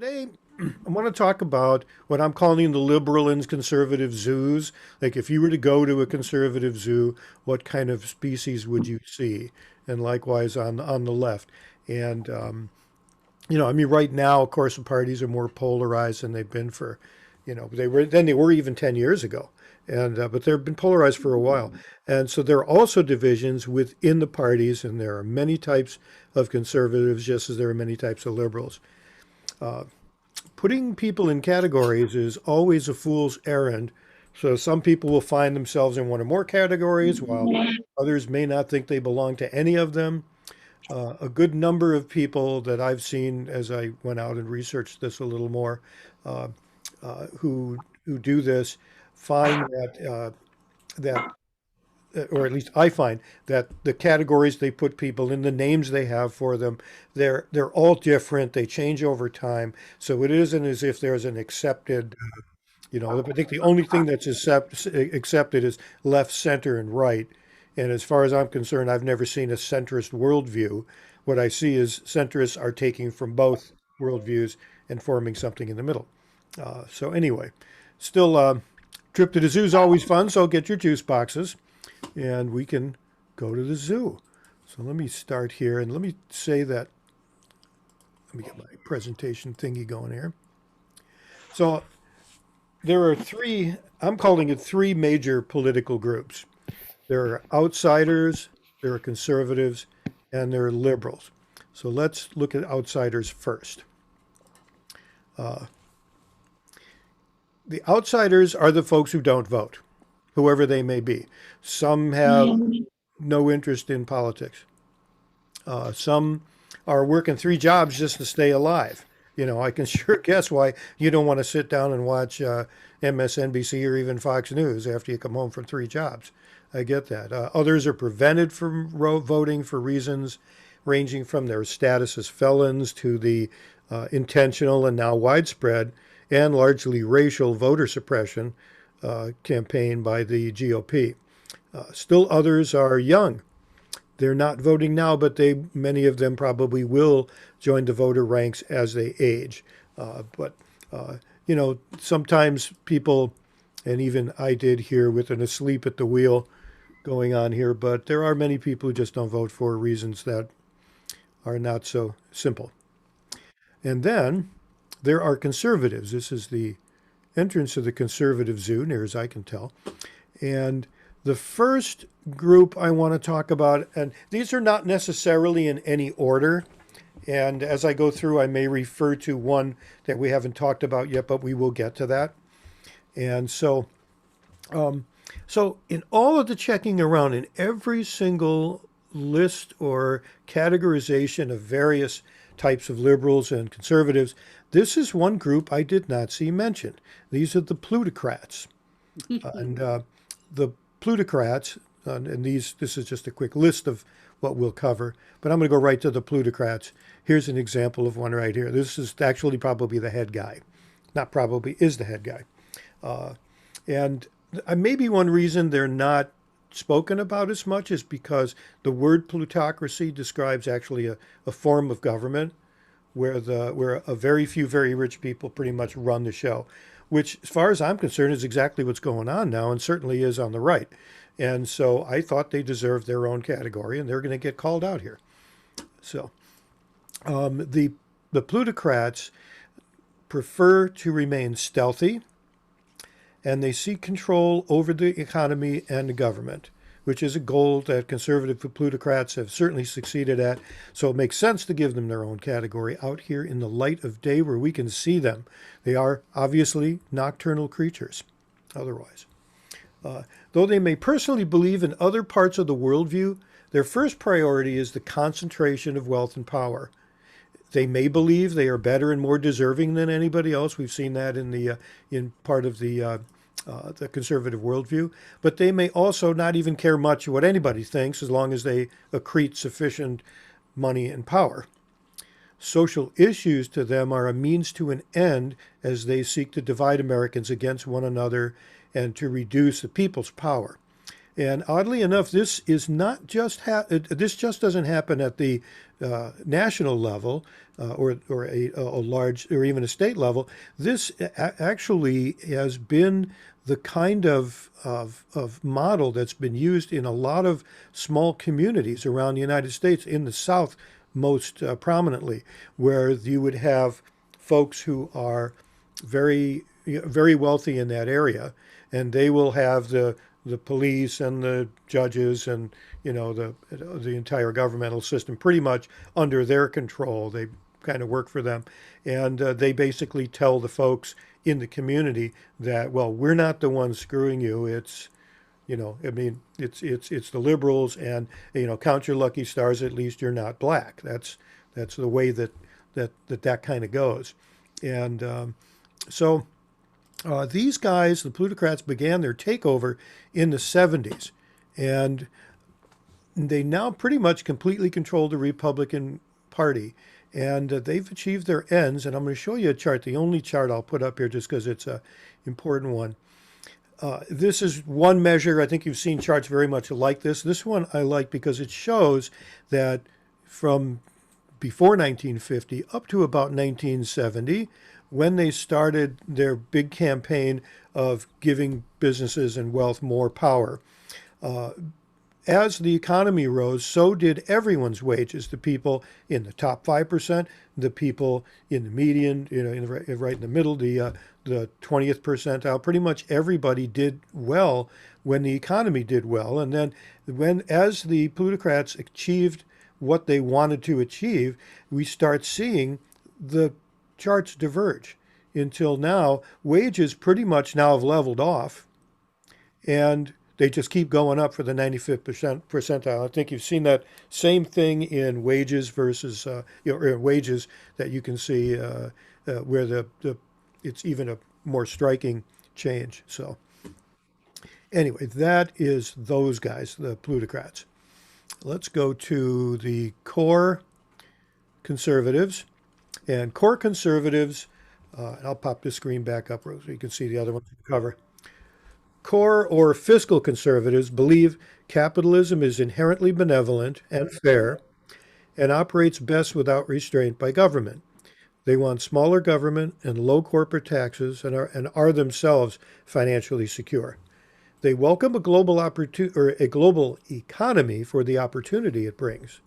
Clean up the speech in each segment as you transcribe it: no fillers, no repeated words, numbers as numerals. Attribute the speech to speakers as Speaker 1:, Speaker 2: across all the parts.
Speaker 1: Today, I want to talk about what I'm calling the liberal and conservative zoos. Like, if you were to go to a conservative zoo, what kind of species would you see? And likewise on the left. And I mean, right now, of course, the parties are more polarized than they've been for, they were even 10 years ago. And but they've been polarized for a while. And so there are also divisions within the parties, and there are many types of conservatives, just as there are many types of liberals. Putting people in categories is always a fool's errand. So some people will find themselves in one or more categories, while others may not think they belong to any of them. A good number of people that I've seen as I went out and researched this a little more, uh, who do this, find that, or at least I find that the categories they put people in, the names they have for them, they're all different. They change over time, so it isn't as if there's an accepted. I think the only thing that's accepted is left, center, and right. And as far as I'm concerned, I've never seen a centrist worldview. What I see is centrists are taking from both worldviews and forming something in the middle. So anyway, still, trip to the zoo is always fun. So get your juice boxes, and we can go to the zoo. So let me start here, and let me say that. Let me get my presentation thingy going here. So there are three. I'm calling it three major political groups. There are outsiders, there are conservatives, and there are liberals. So let's look at outsiders first. Uh, the outsiders are the folks who don't vote, whoever they may be. Some have no interest in politics. Some are working three jobs just to stay alive. I can sure guess why you don't want to sit down and watch MSNBC or even Fox News after you come home from three jobs. I get that. Others are prevented from voting for reasons ranging from their status as felons to the intentional and now widespread and largely racial voter suppression campaign by the GOP. Still others are young. They're not voting now, but many of them probably will join the voter ranks as they age. But sometimes people, and even I did here with an asleep at the wheel going on here, but there are many people who just don't vote for reasons that are not so simple. And then there are conservatives. This is the entrance of the conservative zoo, near as I can tell. And the first group I want to talk about, and these are not necessarily in any order. And as I go through, I may refer to one that we haven't talked about yet, but we will get to that. And so in all of the checking around, in every single list or categorization of various types of liberals and conservatives, this is one group I did not see mentioned. These are the plutocrats. And the plutocrats, and this is just a quick list of what we'll cover, but I'm going to go right to the plutocrats. Here's an example of one right here. This is actually probably the head guy. Not probably, is the head guy. And maybe one reason they're not spoken about as much is because the word plutocracy describes actually a form of government where a very few very rich people pretty much run the show, which, as far as I'm concerned, is exactly what's going on now, and certainly is on the right. And so I thought they deserved their own category, and they're going to get called out here. So the plutocrats prefer to remain stealthy, and they seek control over the economy and the government, which is a goal that conservative plutocrats have certainly succeeded at. So it makes sense to give them their own category out here in the light of day where we can see them. They are obviously nocturnal creatures otherwise. Though they may personally believe in other parts of the worldview, their first priority is the concentration of wealth and power. They may believe they are better and more deserving than anybody else. We've seen that in part of the conservative worldview. But they may also not even care much what anybody thinks as long as they accrete sufficient money and power. Social issues to them are a means to an end as they seek to divide Americans against one another and to reduce the people's power. And oddly enough, this is not just this just doesn't happen at the national level or a large or even a state level. This actually has been the kind of model that's been used in a lot of small communities around the United States, in the South most prominently, where you would have folks who are very wealthy in that area, and they will have the police and the judges and the entire governmental system pretty much under their control. They kind of work for them, and they basically tell the folks in the community that, well, we're not the ones screwing you. It's I mean, it's the liberals, and count your lucky stars. At least you're not black. That's the way that kind of goes, and so. These guys, the plutocrats, began their takeover in the 70s, and they now pretty much completely control the Republican Party, and they've achieved their ends. And I'm going to show you a chart, the only chart I'll put up here just because it's an important one. This is one measure. I think you've seen charts very much like this. This one I like because it shows that from before 1950 up to about 1970, when they started their big campaign of giving businesses and wealth more power. As the economy rose, so did everyone's wages. The people in the top 5%, the people in the median, right in the middle, the 20th percentile. Pretty much everybody did well when the economy did well. And then as the plutocrats achieved what they wanted to achieve, we start seeing the charts diverge until now. Wages pretty much now have leveled off, and they just keep going up for the 95th percentile. I think you've seen that same thing in wages versus or wages that you can see where the it's even a more striking change. So anyway, that is those guys, the plutocrats. Let's go to the core conservatives. And core conservatives, and I'll pop this screen back up so you can see the other ones we cover. Core or fiscal conservatives believe capitalism is inherently benevolent and fair and operates best without restraint by government. They want smaller government and low corporate taxes and are themselves financially secure. They welcome a global economy for the opportunity it brings.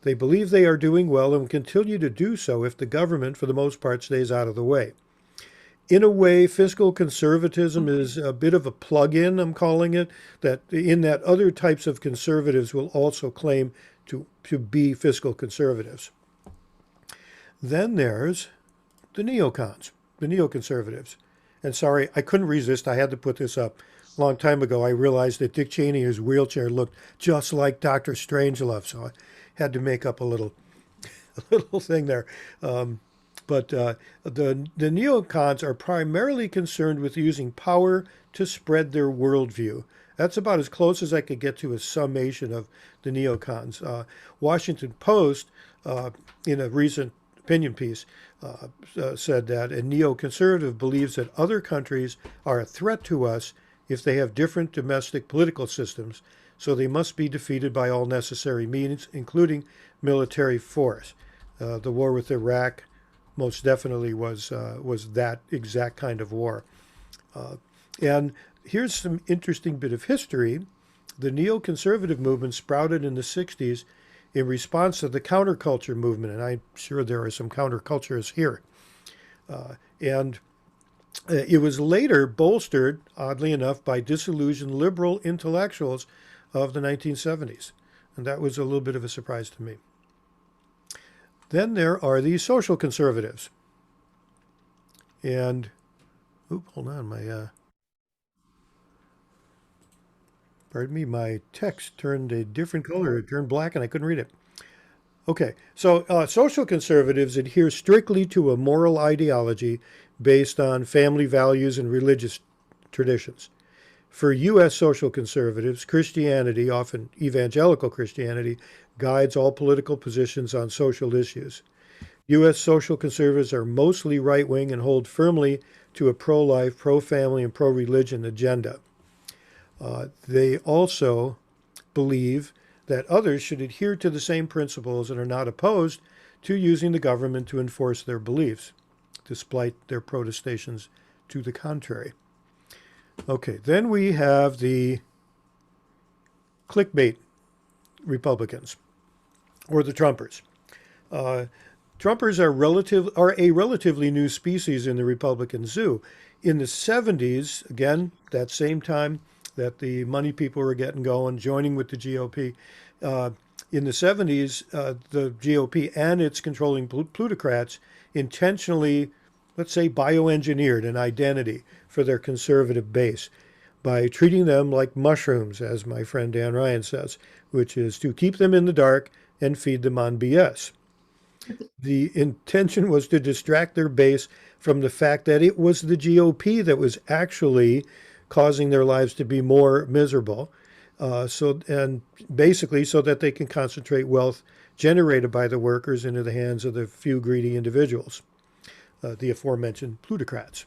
Speaker 1: They believe they are doing well and will continue to do so if the government, for the most part, stays out of the way. In a way, fiscal conservatism is a bit of a plug-in, I'm calling it, that other types of conservatives will also claim to be fiscal conservatives. Then there's the neocons, the neoconservatives. And sorry, I couldn't resist. I had to put this up. A long time ago, I realized that Dick Cheney in his wheelchair looked just like Dr. Strangelove, so I had to make up a little thing there. But the neocons are primarily concerned with using power to spread their worldview. That's about as close as I could get to a summation of the neocons. Washington Post, in a recent opinion piece, said that a neoconservative believes that other countries are a threat to us if they have different domestic political systems, so they must be defeated by all necessary means, including military force. The war with Iraq most definitely was that exact kind of war. And here's some interesting bit of history. The neoconservative movement sprouted in the 60s in response to the counterculture movement, and I'm sure there are some counterculturists here. And it was later bolstered, oddly enough, by disillusioned liberal intellectuals of the 1970s. And that was a little bit of a surprise to me. Then there are the social conservatives. And, hold on, pardon me, my text turned a different color. It turned black and I couldn't read it. Okay, so social conservatives adhere strictly to a moral ideology based on family values and religious traditions. For U.S. social conservatives, Christianity, often evangelical Christianity, guides all political positions on social issues. U.S. social conservatives are mostly right-wing and hold firmly to a pro-life, pro-family, and pro-religion agenda. They also believe that others should adhere to the same principles and are not opposed to using the government to enforce their beliefs, despite their protestations to the contrary. Okay, then we have the clickbait Republicans, or the Trumpers. Uh, Trumpers are a relatively new species in the Republican zoo. In the 70s, again, that same time that the money people were getting going, joining with the GOP, uh, in the 70s, the GOP and its controlling plutocrats intentionally, let's say, bioengineered an identity for their conservative base by treating them like mushrooms, as my friend Dan Ryan says, which is to keep them in the dark and feed them on BS. The intention was to distract their base from the fact that it was the GOP that was actually causing their lives to be more miserable. And basically so that they can concentrate wealth generated by the workers into the hands of the few greedy individuals, the aforementioned plutocrats.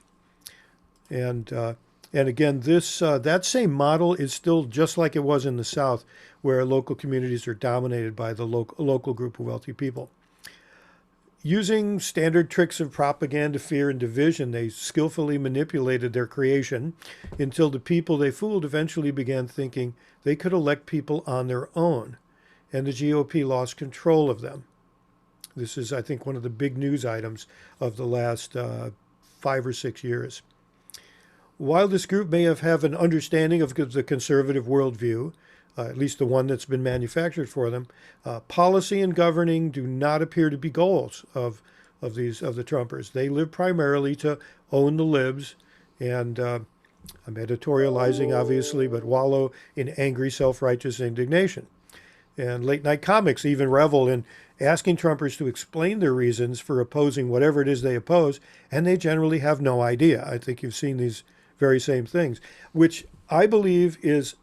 Speaker 1: And uh, and again, this that same model is still just like it was in the South, where local communities are dominated by the local group of wealthy people. Using standard tricks of propaganda, fear, and division, they skillfully manipulated their creation until the people they fooled eventually began thinking they could elect people on their own, and the GOP lost control of them. This is, I think, one of the big news items of the last 5 or 6 years. While this group may have an understanding of the conservative worldview, at least the one that's been manufactured for them, policy and governing do not appear to be goals of the Trumpers. They live primarily to own the libs, and I'm editorializing obviously, but wallow in angry, self-righteous indignation. And late night comics even revel in asking Trumpers to explain their reasons for opposing whatever it is they oppose, and they generally have no idea. I think you've seen these very same things, which I believe is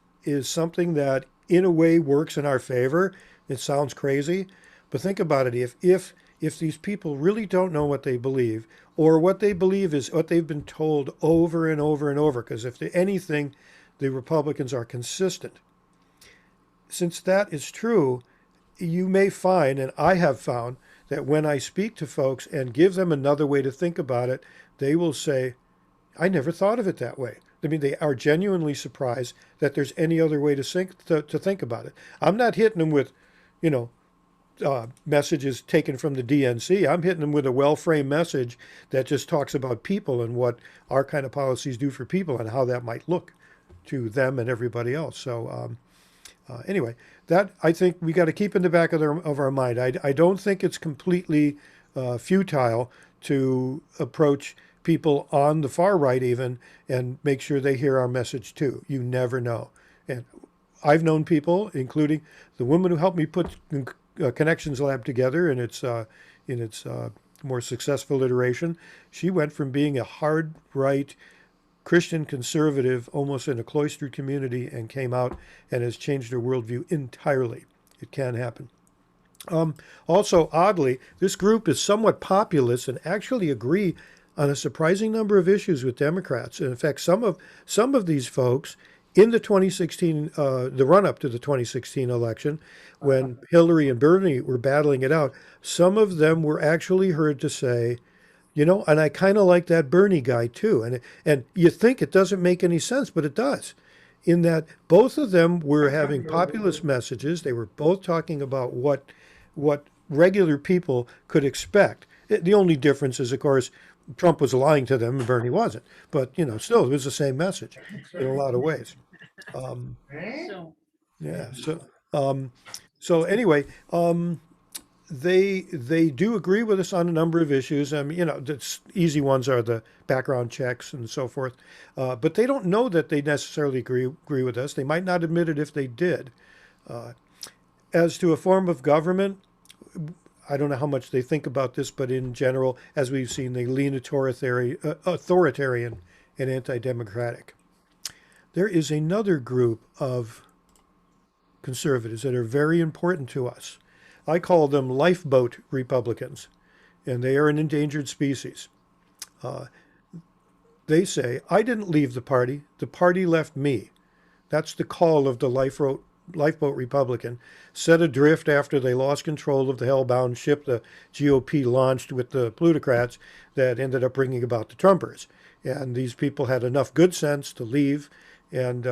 Speaker 1: something that in a way works in our favor. It sounds crazy, but think about it. If these people really don't know what they believe, or what they believe is what they've been told over and over and over, because if anything, the Republicans are consistent. Since that is true, you may find, and I have found, that when I speak to folks and give them another way to think about it, they will say, I never thought of it that way. I mean, they are genuinely surprised that there's any other way to think about it. I'm not hitting them with, you know, messages taken from the DNC. I'm hitting them with a well-framed message that just talks about people and what our kind of policies do for people and how that might look to them and everybody else. So anyway, that I think we got to keep in the back of our mind. I don't think it's completely futile to approach people on the far right even and make sure they hear our message too. You never know. And I've known people, including the woman who helped me put Connections Lab together in its more successful iteration. She went from being a hard right Christian conservative, almost in a cloistered community, and came out and has changed her worldview entirely. It can happen. Also, oddly, this group is somewhat populist and actually agree on a surprising number of issues with Democrats. And in fact, some of these folks in the 2016, the run-up to the 2016 election, when Hillary and Bernie were battling it out, some of them were actually heard to say, you know, and I kind of like that Bernie guy too. And you think it doesn't make any sense, but it does. In that both of them were having populist messages. They were both talking about what regular people could expect. The only difference is, of course, Trump was lying to them and Bernie wasn't. But, you know, still, it was the same message in a lot of ways. Um,
Speaker 2: So,
Speaker 1: yeah. Um, so anyway, they do agree with us on a number of issues. I mean, you know, the easy ones are the background checks and so forth. But they don't know that they necessarily agree with us. They might not admit it if they did. As to a form of government, I don't know how much they think about this, but in general, as we've seen, they lean authoritarian and anti-democratic. There is another group of conservatives that are very important to us. I call them lifeboat Republicans, and they are an endangered species. They say, I didn't leave the party left me. That's the call of the lifeboat Republican, set adrift after they lost control of the hellbound ship the GOP launched with the plutocrats that ended up bringing about the Trumpers. And these people had enough good sense to leave, and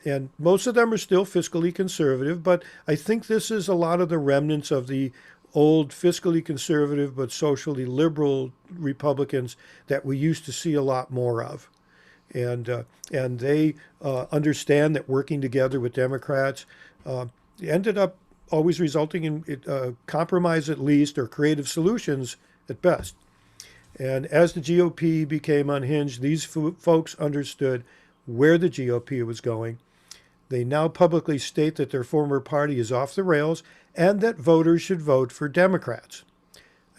Speaker 1: and most of them are still fiscally conservative. But I think this is a lot of the remnants of the old fiscally conservative but socially liberal Republicans that we used to see a lot more of. And they understand that working together with Democrats ended up always resulting in compromise at least, or creative solutions at best. And as the GOP became unhinged, these folks understood where the GOP was going. They now publicly state that their former party is off the rails and that voters should vote for Democrats.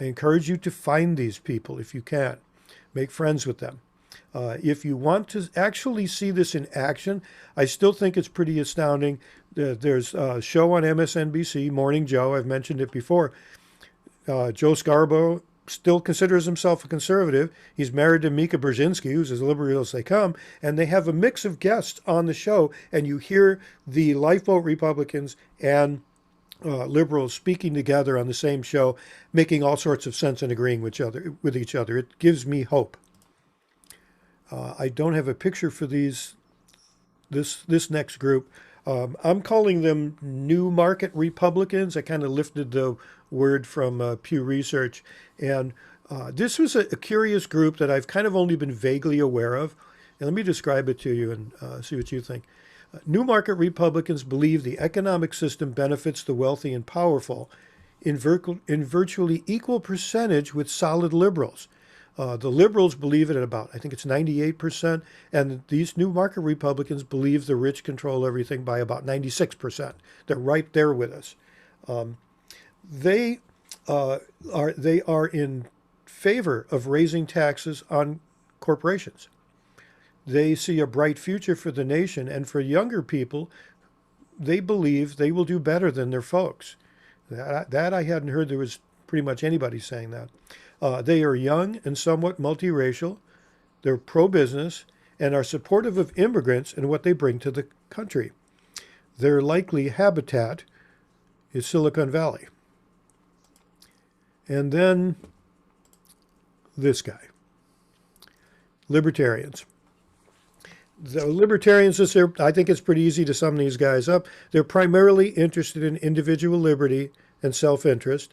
Speaker 1: I encourage you to find these people if you can. Make friends with them. If you want to actually see this in action, I still think it's pretty astounding. There's a show on MSNBC, Morning Joe. I've mentioned it before. Joe Scarborough still considers himself a conservative. He's married to Mika Brzezinski, who's as liberal as they come, and they have a mix of guests on the show, and you hear the lifeboat Republicans and liberals speaking together on the same show, making all sorts of sense and agreeing with each other. It gives me hope. I don't have a picture for this next group. I'm calling them New Market Republicans. I kind of lifted the word from Pew Research. And this was a curious group that I've kind of only been vaguely aware of. And let me describe it to you and see what you think. New Market Republicans believe the economic system benefits the wealthy and powerful in virtually equal percentage with solid liberals. The liberals believe it at about, I think it's 98%, and these New Market Republicans believe the rich control everything by about 96%. They're right there with us. They are in favor of raising taxes on corporations. They see a bright future for the nation, and for younger people, they believe they will do better than their folks. That I hadn't heard there was pretty much anybody saying that. They are young and somewhat multiracial. They're pro-business and are supportive of immigrants and what they bring to the country. Their likely habitat is Silicon Valley. And then this guy, Libertarians. The Libertarians, I think it's pretty easy to sum these guys up. They're primarily interested in individual liberty and self-interest.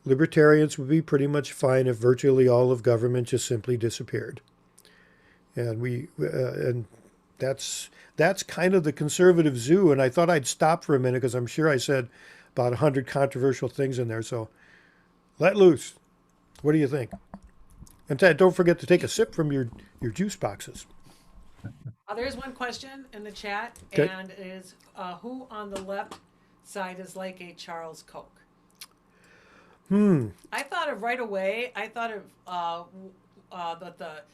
Speaker 1: Libertarians would be pretty much fine if virtually all of government just simply disappeared. And that's kind of the conservative zoo. And I thought I'd stop for a minute because I'm sure I said about 100 controversial things in there. So let loose. What do you think? And Ted, don't forget to take a sip from your juice boxes.
Speaker 2: There's one question in the chat,
Speaker 1: Okay.
Speaker 2: and it is who on the left side is like a Charles Koch? I thought of right away. I thought of that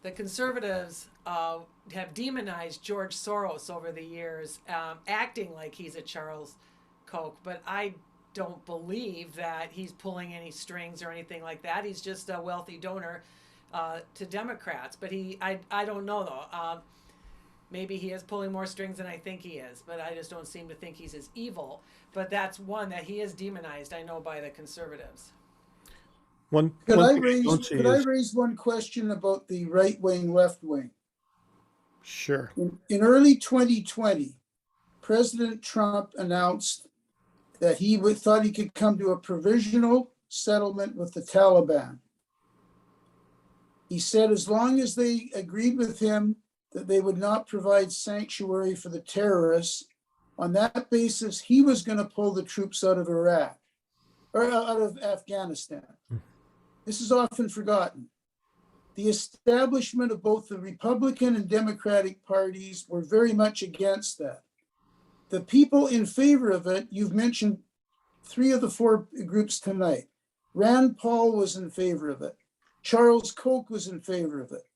Speaker 2: the conservatives have demonized George Soros over the years, acting like he's a Charles Koch, but I don't believe that he's pulling any strings or anything like that. He's just a wealthy donor to Democrats. But I don't know though. Maybe he is pulling more strings than I think he is, but I just don't seem to think he's as evil. But that's one that he is demonized, I know, by the conservatives.
Speaker 3: Could I raise one question about the right wing, left wing?
Speaker 1: Sure.
Speaker 3: In early 2020, President Trump announced that he thought he could come to a provisional settlement with the Taliban. He said as long as they agreed with him that they would not provide sanctuary for the terrorists, on that basis, he was going to pull the troops out of Iraq or out of Afghanistan. This is often forgotten. The establishment of both the Republican and Democratic parties were very much against that. The people in favor of it, you've mentioned 3 of the 4 groups tonight. Rand Paul was in favor of it. Charles Koch was in favor of it.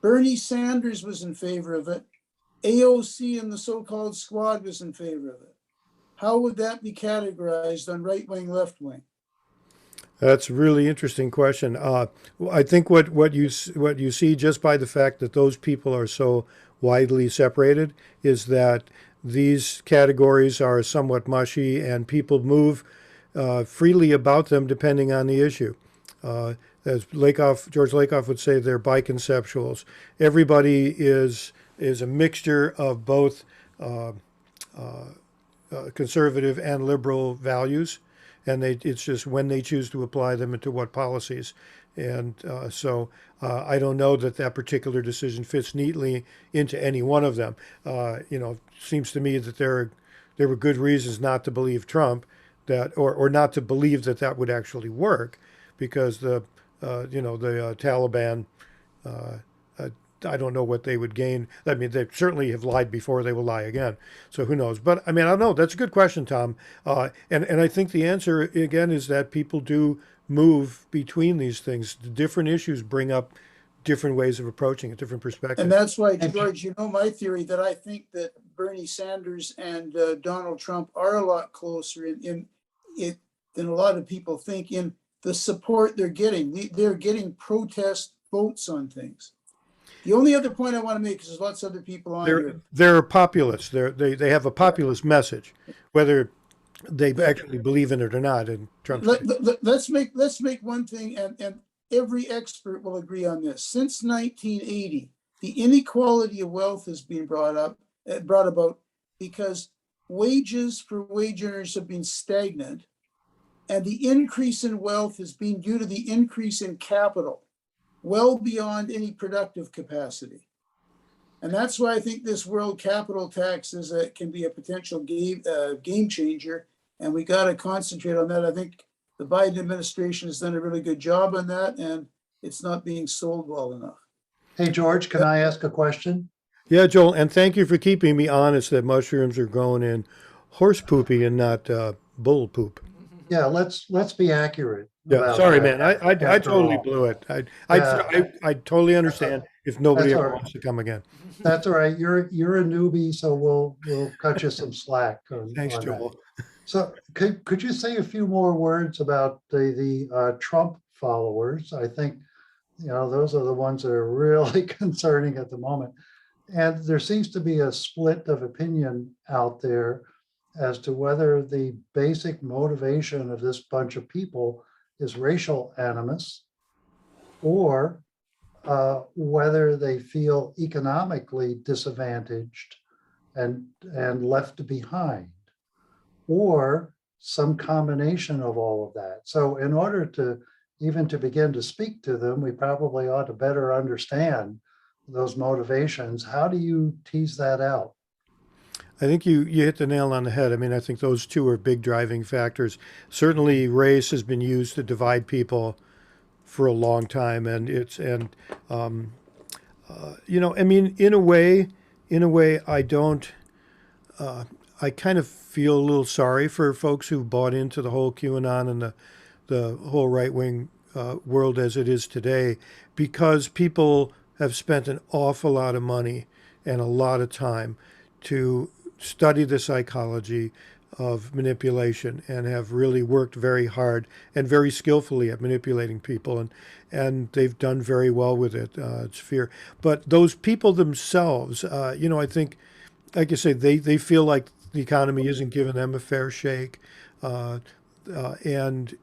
Speaker 3: Bernie Sanders was in favor of it. AOC and the so-called squad was in favor of it. How would that be categorized on right wing, left wing?
Speaker 1: That's a really interesting question. I think what you see just by the fact that those people are so widely separated, is that these categories are somewhat mushy and people move freely about them depending on the issue. As George Lakoff would say, they're biconceptuals. Everybody is a mixture of both conservative and liberal values, and it's just when they choose to apply them into what policies. And so I don't know that that particular decision fits neatly into any one of them. It seems to me that there were good reasons not to believe Trump, or not to believe that that would actually work, because the Taliban. I don't know what they would gain. I mean, they certainly have lied before; they will lie again. So who knows? But I mean, I don't know. That's a good question, Tom. And I think the answer again is that people do move between these things. The different issues bring up different ways of approaching it, different perspectives.
Speaker 3: And that's why, George, you know my theory that I think that Bernie Sanders and Donald Trump are a lot closer in it than a lot of people think in the support they're getting. They're getting protest votes on things. The only other point I want to make, because there's lots of other people on here.
Speaker 1: They're populists. They have a populist message, whether they actually believe in it or not. And Trump's
Speaker 3: Let's make one thing, and every expert will agree on this. Since 1980, the inequality of wealth has been brought about because wages for wage earners have been stagnant, and the increase in wealth has been due to the increase in capital, well beyond any productive capacity. And that's why I think this world capital tax can be a potential game changer, and we got to concentrate on that. I think the Biden administration has done a really good job on that, and it's not being sold well enough.
Speaker 4: Hey, George, can I ask a question?
Speaker 1: Yeah, Joel, and thank you for keeping me honest that mushrooms are grown in horse poopy and not bull poop.
Speaker 4: Yeah, let's be accurate.
Speaker 1: Yeah, sorry, man. I totally blew it. I totally understand if nobody ever wants to come again.
Speaker 4: That's all right. You're a newbie, so we'll cut you some slack.
Speaker 1: Thanks, Joel.
Speaker 4: That. So could you say a few more words about the Trump followers? I think those are the ones that are really concerning at the moment, and there seems to be a split of opinion out there as to whether the basic motivation of this bunch of people is racial animus, or whether they feel economically disadvantaged and left behind, or some combination of all of that. So in order to begin to speak to them, we probably ought to better understand those motivations. How do you tease that out?
Speaker 1: I think you hit the nail on the head. I mean, I think those two are big driving factors. Certainly, race has been used to divide people for a long time, and I mean, in a way, I don't. I kind of feel a little sorry for folks who've bought into the whole QAnon and the whole right wing world as it is today, because people have spent an awful lot of money and a lot of time to study the psychology of manipulation and have really worked very hard and very skillfully at manipulating people, and they've done very well with it. It's fear, but those people themselves, I think, like you say, they feel like the economy isn't giving them a fair shake, and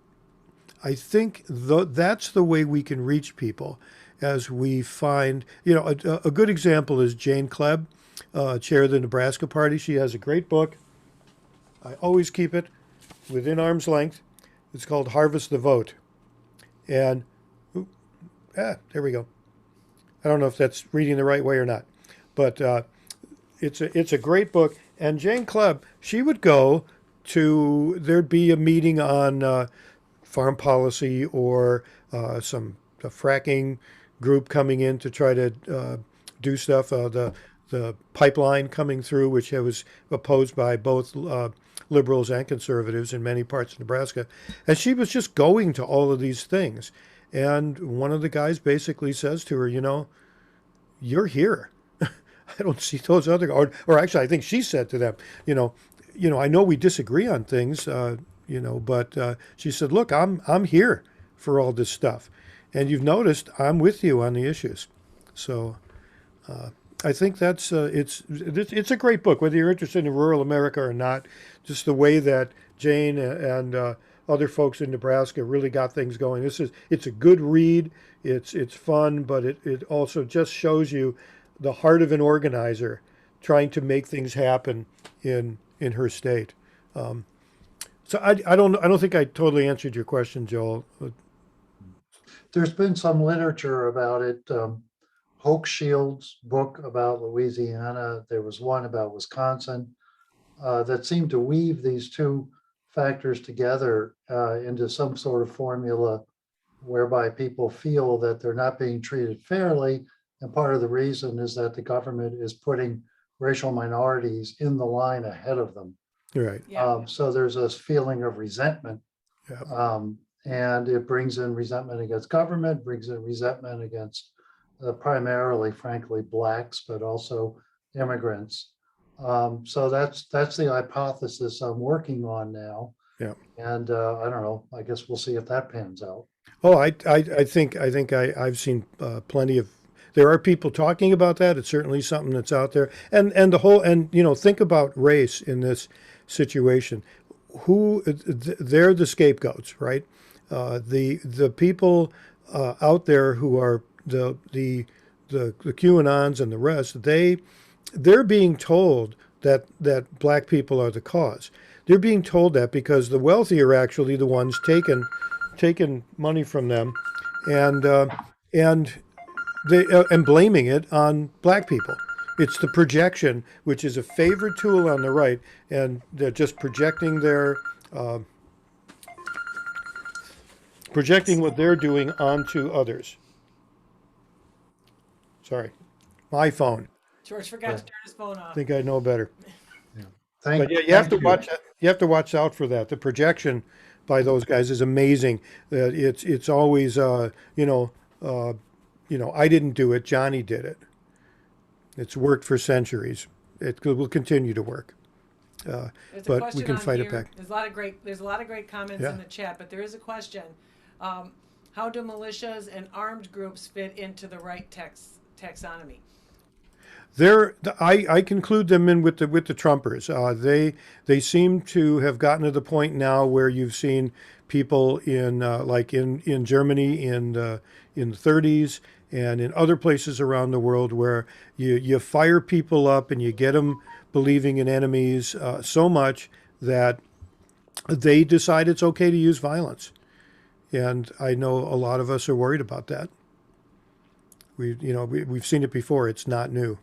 Speaker 1: I think that's the way we can reach people, as we find, a good example is Jane Klebb, chair of the Nebraska Party. She has a great book. I always keep it within arm's length. It's called Harvest the Vote. And, there we go. I don't know if that's reading the right way or not, but it's a great book. And Jane Klebb, she would go to, there'd be a meeting on farm policy or a fracking group coming in to try to do stuff. The pipeline coming through, which was opposed by both liberals and conservatives in many parts of Nebraska. And she was just going to all of these things. And one of the guys basically says to her, you're here. I don't see those other, or actually, I think she said to them, I know we disagree on things, but she said, look, I'm here for all this stuff. And you've noticed I'm with you on the issues. So, I think that's it's a great book, whether you're interested in rural America or not. Just the way that Jane and other folks in Nebraska really got things going. It's a good read. It's fun, but it also just shows you the heart of an organizer trying to make things happen in her state. So I don't think I totally answered your question, Joel.
Speaker 4: There's been some literature about it. Hoke Shield's book about Louisiana. There was one about Wisconsin that seemed to weave these two factors together into some sort of formula whereby people feel that they're not being treated fairly. And part of the reason is that the government is putting racial minorities in the line ahead of them.
Speaker 1: Right.
Speaker 2: Yeah.
Speaker 4: So there's this feeling of resentment.
Speaker 1: Yeah.
Speaker 4: And it brings in resentment against government, brings in resentment against primarily, frankly, blacks, but also immigrants. So that's the hypothesis I'm working on now.
Speaker 1: Yeah.
Speaker 4: And I don't know. I guess we'll see if that pans out.
Speaker 1: Oh, I've seen plenty of. There are people talking about that. It's certainly something that's out there, and the whole think about race in this situation. They're the scapegoats, right? The people out there who are the QAnons and the rest, they're being told that black people are the cause. They're being told that because the wealthy are actually the ones taking money from them, and they and blaming it on black people. It's the projection, which is a favorite tool on the right, and they're just projecting projecting what they're doing onto others. Sorry, my phone.
Speaker 2: George forgot to turn his phone off.
Speaker 1: I think I know better.
Speaker 4: Yeah.
Speaker 1: But yeah, you have to
Speaker 4: thank
Speaker 1: watch. You have to watch out for that. The projection by those guys is amazing. It's always I didn't do it. Johnny did it. It's worked for centuries. It will continue to work.
Speaker 2: There's a
Speaker 1: But we
Speaker 2: question
Speaker 1: can
Speaker 2: on
Speaker 1: fight it
Speaker 2: here.
Speaker 1: back.
Speaker 2: There's a lot of great comments
Speaker 1: Yeah.
Speaker 2: in the chat, but there is a question. How do militias and armed groups fit into the right taxonomy?
Speaker 1: I conclude them in with the Trumpers. They seem to have gotten to the point now where you've seen people in like in Germany in the 30s and in other places around the world where you fire people up and you get them believing in enemies so much that they decide it's okay to use violence. And I know a lot of us are worried about that. We've seen it before. It's not new.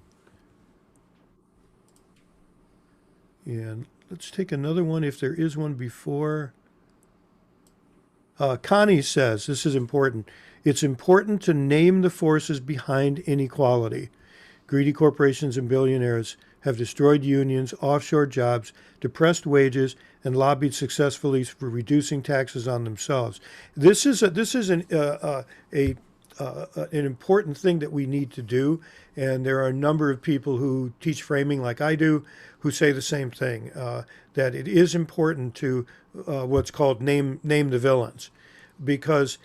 Speaker 1: And let's take another one if there is one before. Connie says, this is important. It's important to name the forces behind inequality. Greedy corporations and billionaires have destroyed unions, offshore jobs, depressed wages, and lobbied successfully for reducing taxes on themselves. This is an important thing that we need to do, and there are a number of people who teach framing like I do who say the same thing, that it is important to what's called name the villains. Because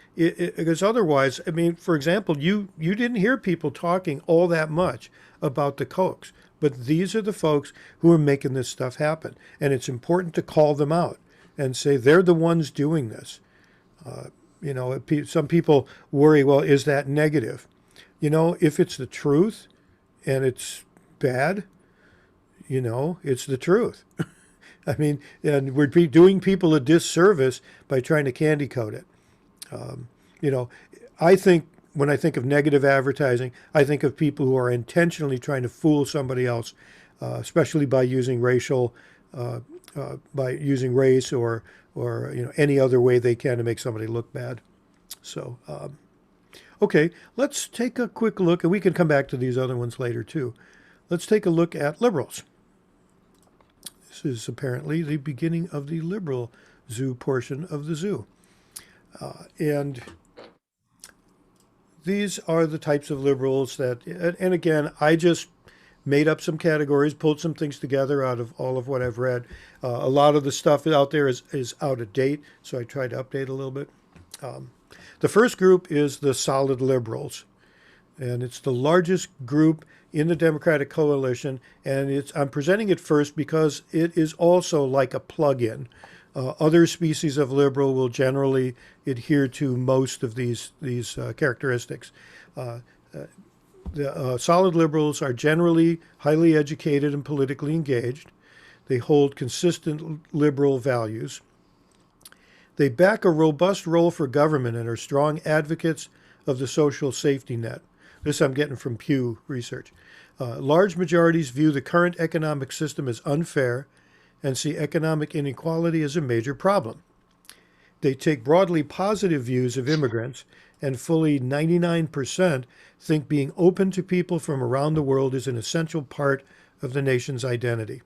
Speaker 1: otherwise, I mean, for example, you didn't hear people talking all that much about the Kochs, but these are the folks who are making this stuff happen, and it's important to call them out and say they're the ones doing this. Some people worry, well, is that negative? If it's the truth and it's bad, it's the truth. I mean, and we're doing people a disservice by trying to candy coat it. I think when I think of negative advertising, I think of people who are intentionally trying to fool somebody else, especially by using race or any other way they can to make somebody look bad. So, okay, let's take a quick look, and we can come back to these other ones later too. Let's take a look at liberals. This is apparently the beginning of the liberal zoo portion of the zoo. And these are the types of liberals that, and again, I just made up some categories, pulled some things together out of all of what I've read. A lot of the stuff out there is out of date, so I tried to update a little bit. The first group is the solid liberals. and it's the largest group in the Democratic coalition. And I'm presenting it first because it is also like a plug-in. Other species of liberal will generally adhere to most of these characteristics. The solid liberals are generally highly educated and politically engaged. They hold consistent liberal values. They back a robust role for government and are strong advocates of the social safety net. This I'm getting from Pew Research. Large majorities view the current economic system as unfair and see economic inequality as a major problem. They take broadly positive views of immigrants, and fully 99% think being open to people from around the world is an essential part of the nation's identity.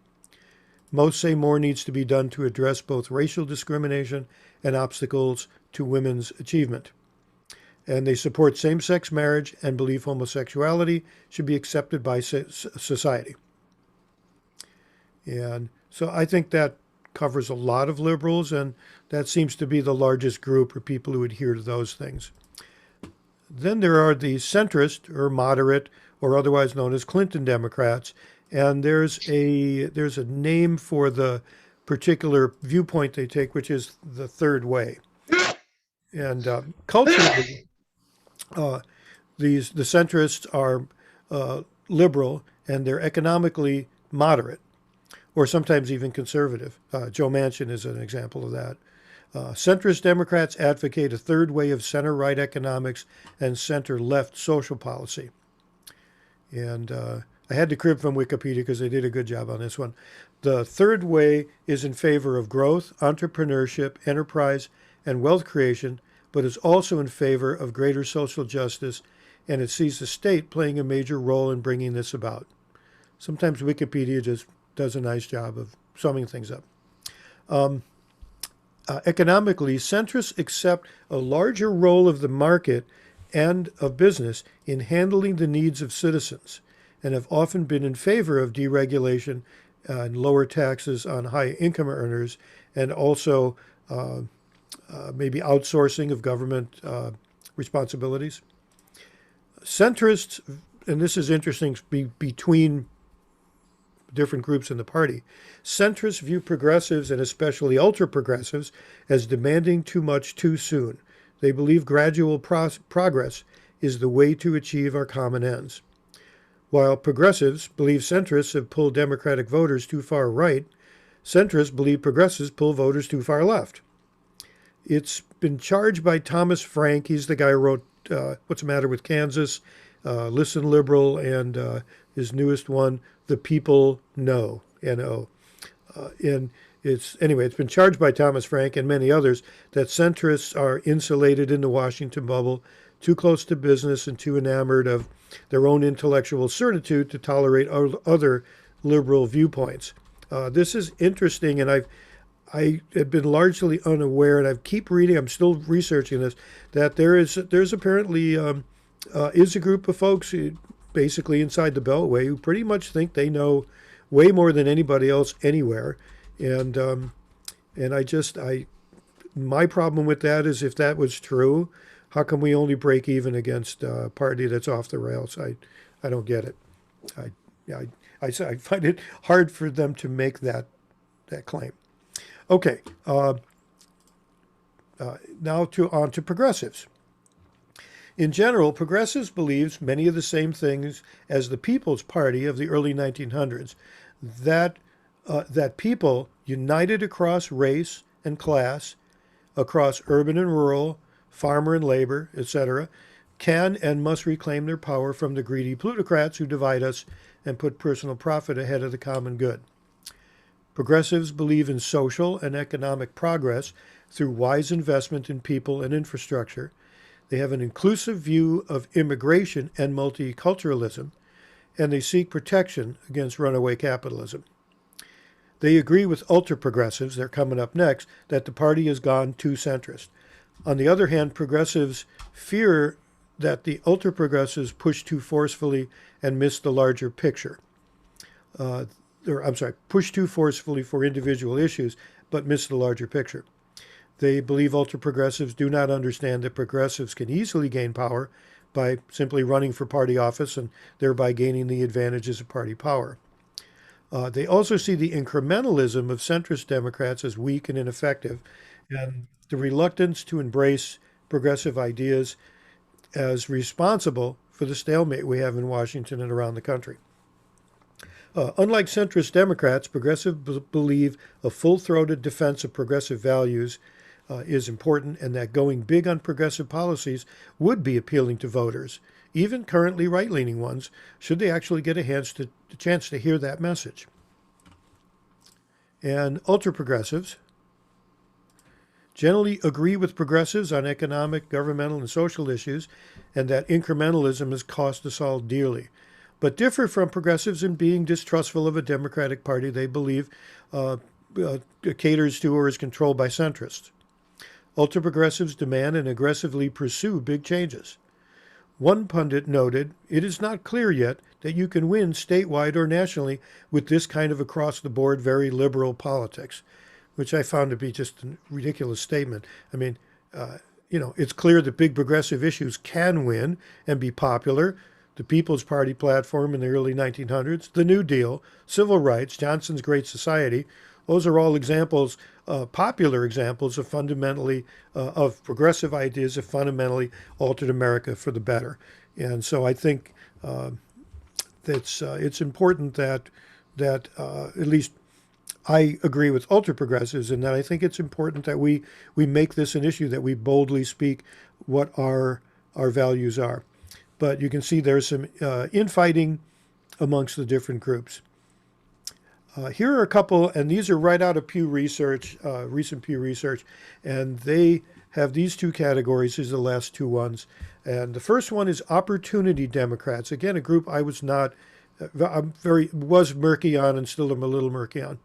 Speaker 1: Most say more needs to be done to address both racial discrimination and obstacles to women's achievement. And they support same-sex marriage and believe homosexuality should be accepted by society. And so I think that covers a lot of liberals, and that seems to be the largest group of people who adhere to those things. Then there are the centrist or moderate, or otherwise known as Clinton Democrats, and there's a name for the particular viewpoint they take, which is the third way. And culturally, the centrists are liberal, and they're economically moderate, or sometimes even conservative. Joe Manchin is an example of that. Centrist Democrats advocate a third way of center-right economics and center-left social policy. And I had to crib from Wikipedia because they did a good job on this one. The third way is in favor of growth, entrepreneurship, enterprise, and wealth creation, but is also in favor of greater social justice, and it sees the state playing a major role in bringing this about. Sometimes Wikipedia just does a nice job of summing things up. Economically, centrists accept a larger role of the market and of business in handling the needs of citizens, and have often been in favor of deregulation and lower taxes on high income earners, and also maybe outsourcing of government responsibilities. Centrists, and this is interesting between different groups in the party, centrists view progressives, and especially ultra-progressives, as demanding too much too soon. They believe gradual progress is the way to achieve our common ends. While progressives believe centrists have pulled Democratic voters too far right, centrists believe progressives pull voters too far left. It's been charged by Thomas Frank. He's the guy who wrote What's the Matter with Kansas, Listen Liberal, and his newest one, The People Know, N-O. And it's been charged by Thomas Frank and many others that centrists are insulated in the Washington bubble, too close to business, and too enamored of their own intellectual certitude to tolerate other liberal viewpoints. This is interesting, and I had been largely unaware, and I keep reading, I'm still researching this, that there's apparently is a group of folks basically inside the Beltway who pretty much think they know way more than anybody else anywhere. And my problem with that is, if that was true, how come we only break even against a party that's off the rails? I don't get it. I find it hard for them to make that claim. Okay, now on to progressives. In general, progressives believes many of the same things as the People's Party of the early 1900s, that people united across race and class, across urban and rural, farmer and labor, etc., can and must reclaim their power from the greedy plutocrats who divide us and put personal profit ahead of the common good. Progressives believe in social and economic progress through wise investment in people and infrastructure. They have an inclusive view of immigration and multiculturalism, and they seek protection against runaway capitalism. They agree with ultra-progressives, they're coming up next, that the party has gone too centrist. On the other hand, progressives fear that the ultra-progressives push too forcefully and miss the larger picture. Push too forcefully for individual issues, but miss the larger picture. They believe ultra-progressives do not understand that progressives can easily gain power by simply running for party office and thereby gaining the advantages of party power. They also see the incrementalism of centrist Democrats as weak and ineffective, and the reluctance to embrace progressive ideas as responsible for the stalemate we have in Washington and around the country. Unlike centrist Democrats, progressives believe a full-throated defense of progressive values is important, and that going big on progressive policies would be appealing to voters, even currently right-leaning ones, should they actually get a chance to hear that message. And ultra-progressives generally agree with progressives on economic, governmental, and social issues, and that incrementalism has cost us all dearly, but differ from progressives in being distrustful of a Democratic Party they believe caters to or is controlled by centrists. Ultra-progressives demand and aggressively pursue big changes. One pundit noted, "It is not clear yet that you can win statewide or nationally with this kind of across-the-board very liberal politics," which I found to be just a ridiculous statement. I mean, it's clear that big progressive issues can win and be popular. The People's Party platform in the early 1900s, the New Deal, civil rights, Johnson's Great Society, those are all examples, popular examples of of progressive ideas that fundamentally altered America for the better. And so I think it's important that at least I agree with ultra progressives in that I think it's important that we make this an issue, that we boldly speak what our values are. But you can see there's some infighting amongst the different groups. Here are a couple, and these are right out of Pew Research, recent Pew Research, and they have these two categories. These are the last two ones. And the first one is Opportunity Democrats. Again, a group I was murky on and still am a little murky on.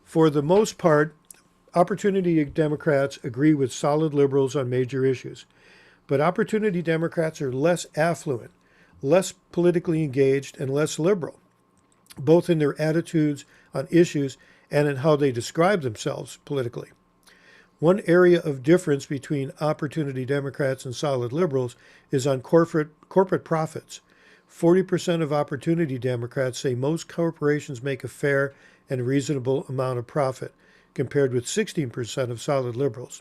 Speaker 1: For the most part, Opportunity Democrats agree with solid liberals on major issues. But Opportunity Democrats are less affluent, less politically engaged, and less liberal, both in their attitudes on issues and in how they describe themselves politically. One area of difference between Opportunity Democrats and solid liberals is on corporate profits. 40% of Opportunity Democrats say most corporations make a fair and reasonable amount of profit, compared with 16% of solid liberals.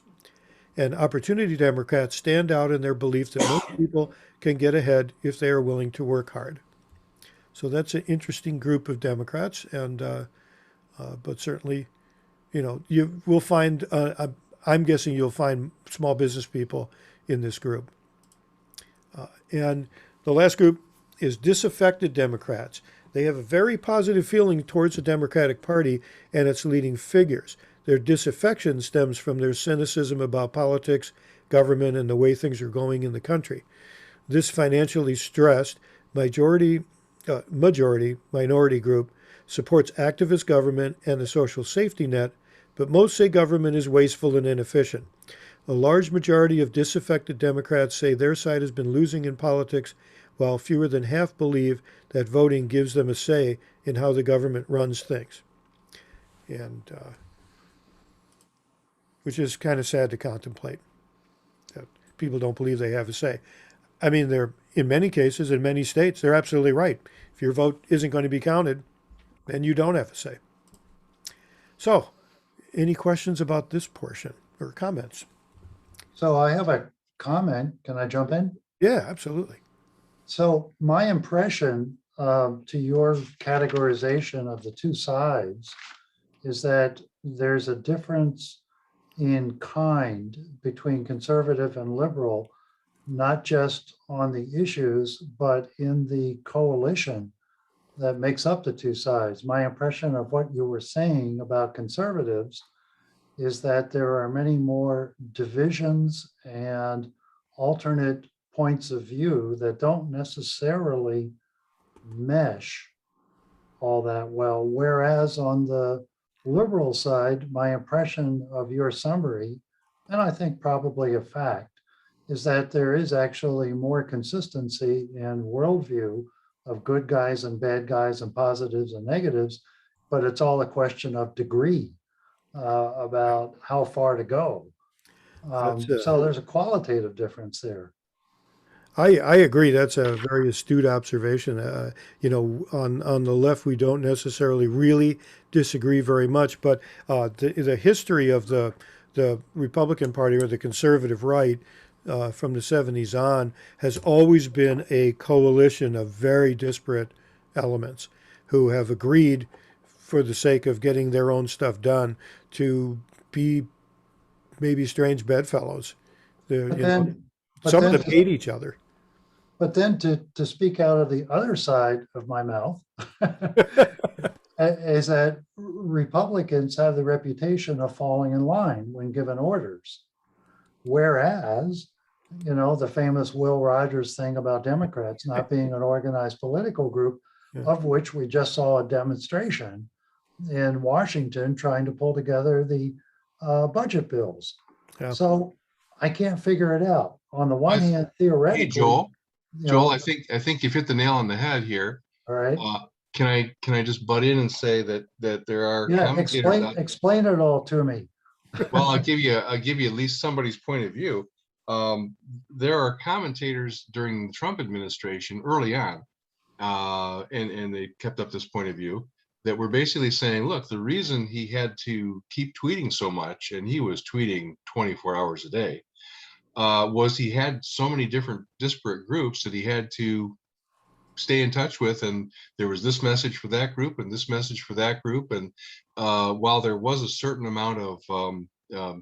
Speaker 1: And Opportunity Democrats stand out in their belief that most people can get ahead if they are willing to work hard. So that's an interesting group of Democrats, and but certainly, you will find. I'm guessing you'll find small business people in this group. And the last group is Disaffected Democrats. They have a very positive feeling towards the Democratic Party and its leading figures. Their disaffection stems from their cynicism about politics, government, and the way things are going in the country. This financially stressed minority group supports activist government and the social safety net, but most say government is wasteful and inefficient. A large majority of disaffected Democrats say their side has been losing in politics, while fewer than half believe that voting gives them a say in how the government runs things. And which is kind of sad to contemplate, that people don't believe they have a say. I mean, in many cases, in many states, they're absolutely right. If your vote isn't going to be counted, then you don't have a say. So, any questions about this portion or comments?
Speaker 4: So I have a comment. Can I jump in?
Speaker 1: Yeah, absolutely.
Speaker 4: So my impression to your categorization of the two sides is that there's a difference in kind between conservative and liberal, not just on the issues, but in the coalition that makes up the two sides. My impression of what you were saying about conservatives is that there are many more divisions and alternate points of view that don't necessarily mesh all that well. Whereas on the liberal side, my impression of your summary, and I think probably a fact, is that there is actually more consistency in worldview of good guys and bad guys and positives and negatives, but it's all a question of degree about how far to go. So there's a qualitative difference there.
Speaker 1: I agree. That's a very astute observation. On the left, we don't necessarily really disagree very much, but the history of the Republican Party or the conservative right from the 70s on has always been a coalition of very disparate elements who have agreed, for the sake of getting their own stuff done, to be maybe strange bedfellows.
Speaker 4: But
Speaker 1: You know,
Speaker 4: then, but
Speaker 1: some of
Speaker 4: then,
Speaker 1: them hate each other.
Speaker 4: but then to speak out of the other side of my mouth, is that Republicans have the reputation of falling in line when given orders. Whereas, the famous Will Rogers thing about Democrats not being an organized political group,
Speaker 1: Yeah.
Speaker 4: of which we just saw a demonstration in Washington trying to pull together the budget bills.
Speaker 1: Yeah.
Speaker 4: So I can't figure it out. On the one hand,
Speaker 5: Hey,
Speaker 4: theoretically,
Speaker 5: Joel, I think you've hit the nail on the head here.
Speaker 4: all right.
Speaker 5: Can I just butt in and say that there are
Speaker 4: Yeah,
Speaker 5: commentators out.
Speaker 4: explain it all to me.
Speaker 5: Well, I'll give you at least somebody's point of view. There are commentators during the Trump administration early on, and they kept up this point of view that were basically saying, look, the reason he had to keep tweeting so much, and he was tweeting 24 hours a day, was he had so many different disparate groups that he had to stay in touch with, and there was this message for that group and this message for that group. And while there was a certain amount of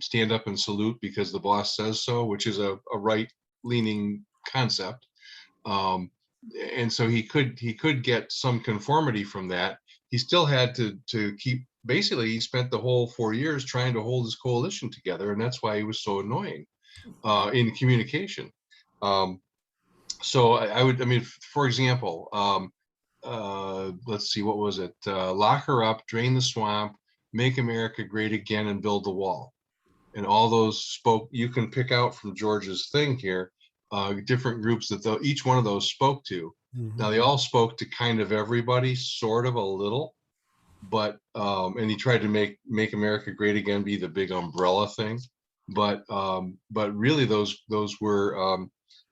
Speaker 5: stand up and salute because the boss says so, which is a right-leaning concept, and so he could get some conformity from that, he still had to keep, basically he spent the whole 4 years trying to hold his coalition together, and that's why he was so annoying in communication. So I mean, for example, let's see, what was it? Lock her up, drain the swamp, make America great again, and build the wall. And all those spoke, you can pick out from George's thing here, different groups that each one of those spoke to.
Speaker 1: Mhm.
Speaker 5: Now they all spoke to kind of everybody, sort of a little, but, and he tried to make America great again be the big umbrella thing. But really those were,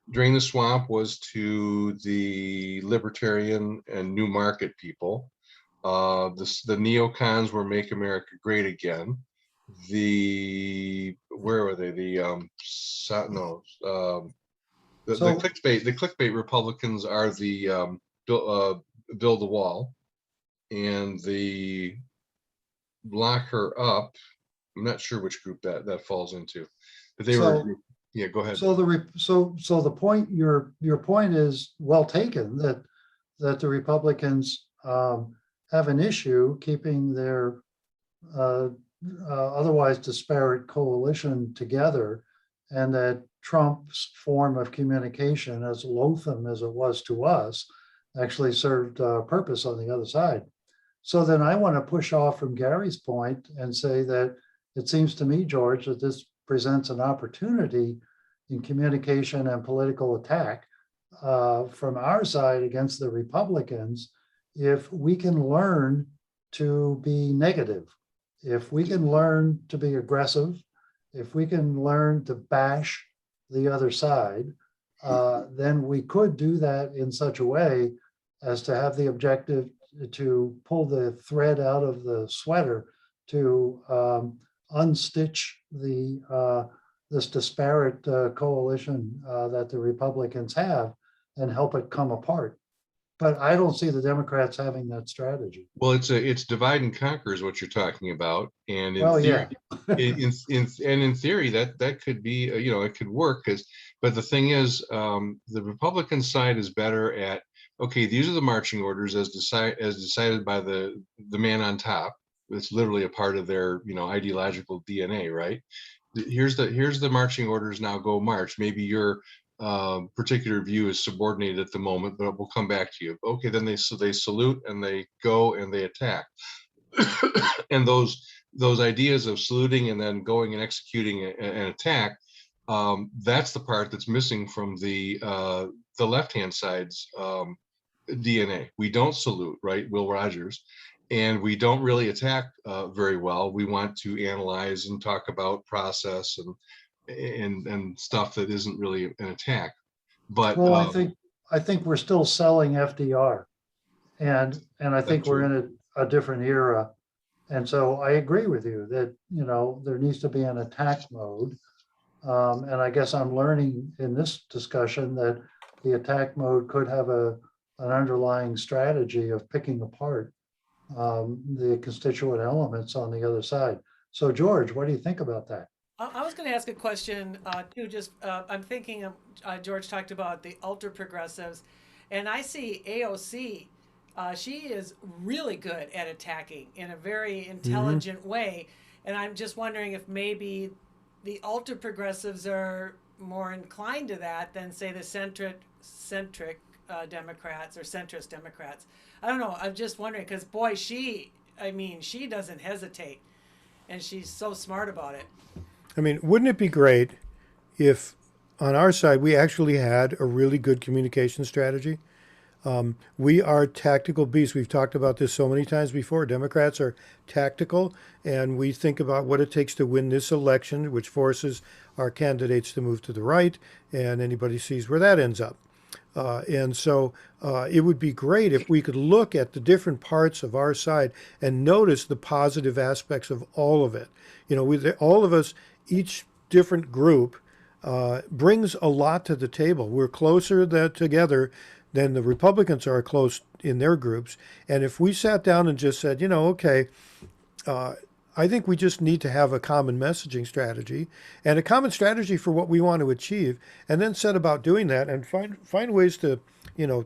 Speaker 5: Drain the Swamp was to the Libertarian and New Market people. The Neocons were Make America Great Again. Where were they? The clickbait Republicans are the Build the Wall, and the Lock Her Up. I'm not sure which group that falls into, but they were a group. Yeah, go ahead.
Speaker 4: So the point, your point is well taken, that the Republicans have an issue keeping their otherwise disparate coalition together, and that Trump's form of communication, as loathsome as it was to us, actually served purpose on the other side. So then I want to push off from Gary's point and say that it seems to me, George, that this presents an opportunity in communication and political attack from our side against the Republicans, if we can learn to be negative, if we can learn to be aggressive, if we can learn to bash the other side, then we could do that in such a way as to have the objective to pull the thread out of the sweater, to unstitch this disparate coalition that the Republicans have, and help it come apart. But I don't see the Democrats having that strategy.
Speaker 5: Well, it's divide and conquer is what you're talking about, and in theory, in theory that could be, it could work, but the thing is, the Republican side is better at, okay, these are the marching orders as decided by the man on top. It's literally a part of their ideological DNA, right? Here's the marching orders. Now go march. Maybe your particular view is subordinated at the moment, but we'll come back to you. Okay, then they salute and they go and they attack. And those ideas of saluting and then going and executing an attack, that's the part that's missing from the left-hand side's DNA. We don't salute, right, Will Rogers, and we don't really attack very well. We want to analyze and talk about process and stuff that isn't really an attack. But
Speaker 4: Well, I think we're still selling FDR, and I think
Speaker 5: that's
Speaker 4: we're
Speaker 5: true.
Speaker 4: in a different era. And so I agree with you that, you know, there needs to be an attack mode. And I guess I'm learning in this discussion that the attack mode could have an underlying strategy of picking apart the constituent elements on the other side. So George, what do you think about that?
Speaker 2: I was going to ask a question too. Just I'm thinking of George talked about the ultra progressives, and I see AOC. She is really good at attacking in a very
Speaker 1: Hmm.
Speaker 2: intelligent way, and I'm just wondering if maybe the ultra progressives are more inclined to that than say the centric Democrats or centrist Democrats. I don't know. I'm just wondering because boy, I mean, she doesn't hesitate, and she's so smart about it.
Speaker 1: I mean, wouldn't it be great if on our side we actually had a really good communication strategy? We are tactical beasts. We've talked about this so many times before. Democrats are tactical, and we think about what it takes to win this election, which forces our candidates to move to the right, and anybody sees where that ends up. And so it would be great if we could look at the different parts of our side and notice the positive aspects of all of it. You know, with all of us, each different group brings a lot to the table. We're closer together than the Republicans are close in their groups. And if we sat down and just said, you know, okay, I think we just need to have a common messaging strategy and a common strategy for what we want to achieve, and then set about doing that and find ways to, you know,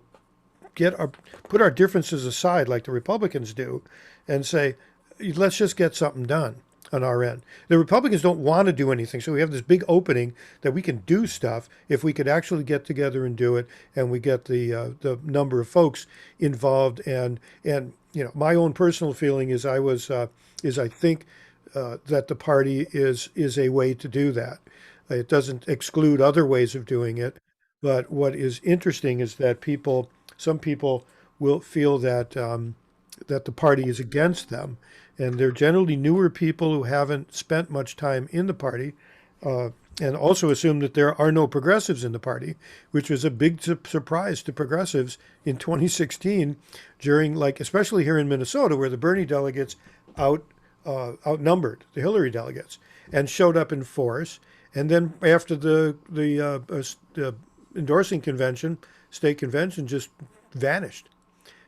Speaker 1: put our differences aside like the Republicans do, and say, let's just get something done on our end. The Republicans don't want to do anything, so we have this big opening that we can do stuff if we could actually get together and do it, and we get the number of folks involved. And you know, my own personal feeling is I think that the party is a way to do that. It doesn't exclude other ways of doing it, but what is interesting is that some people will feel that that the party is against them, and they're generally newer people who haven't spent much time in the party, uh, and also assume that there are no progressives in the party, which was a big surprise to progressives in 2016, during, like, especially here in Minnesota, where the Bernie delegates outnumbered the Hillary delegates and showed up in force. And then after the endorsing convention, state convention just vanished.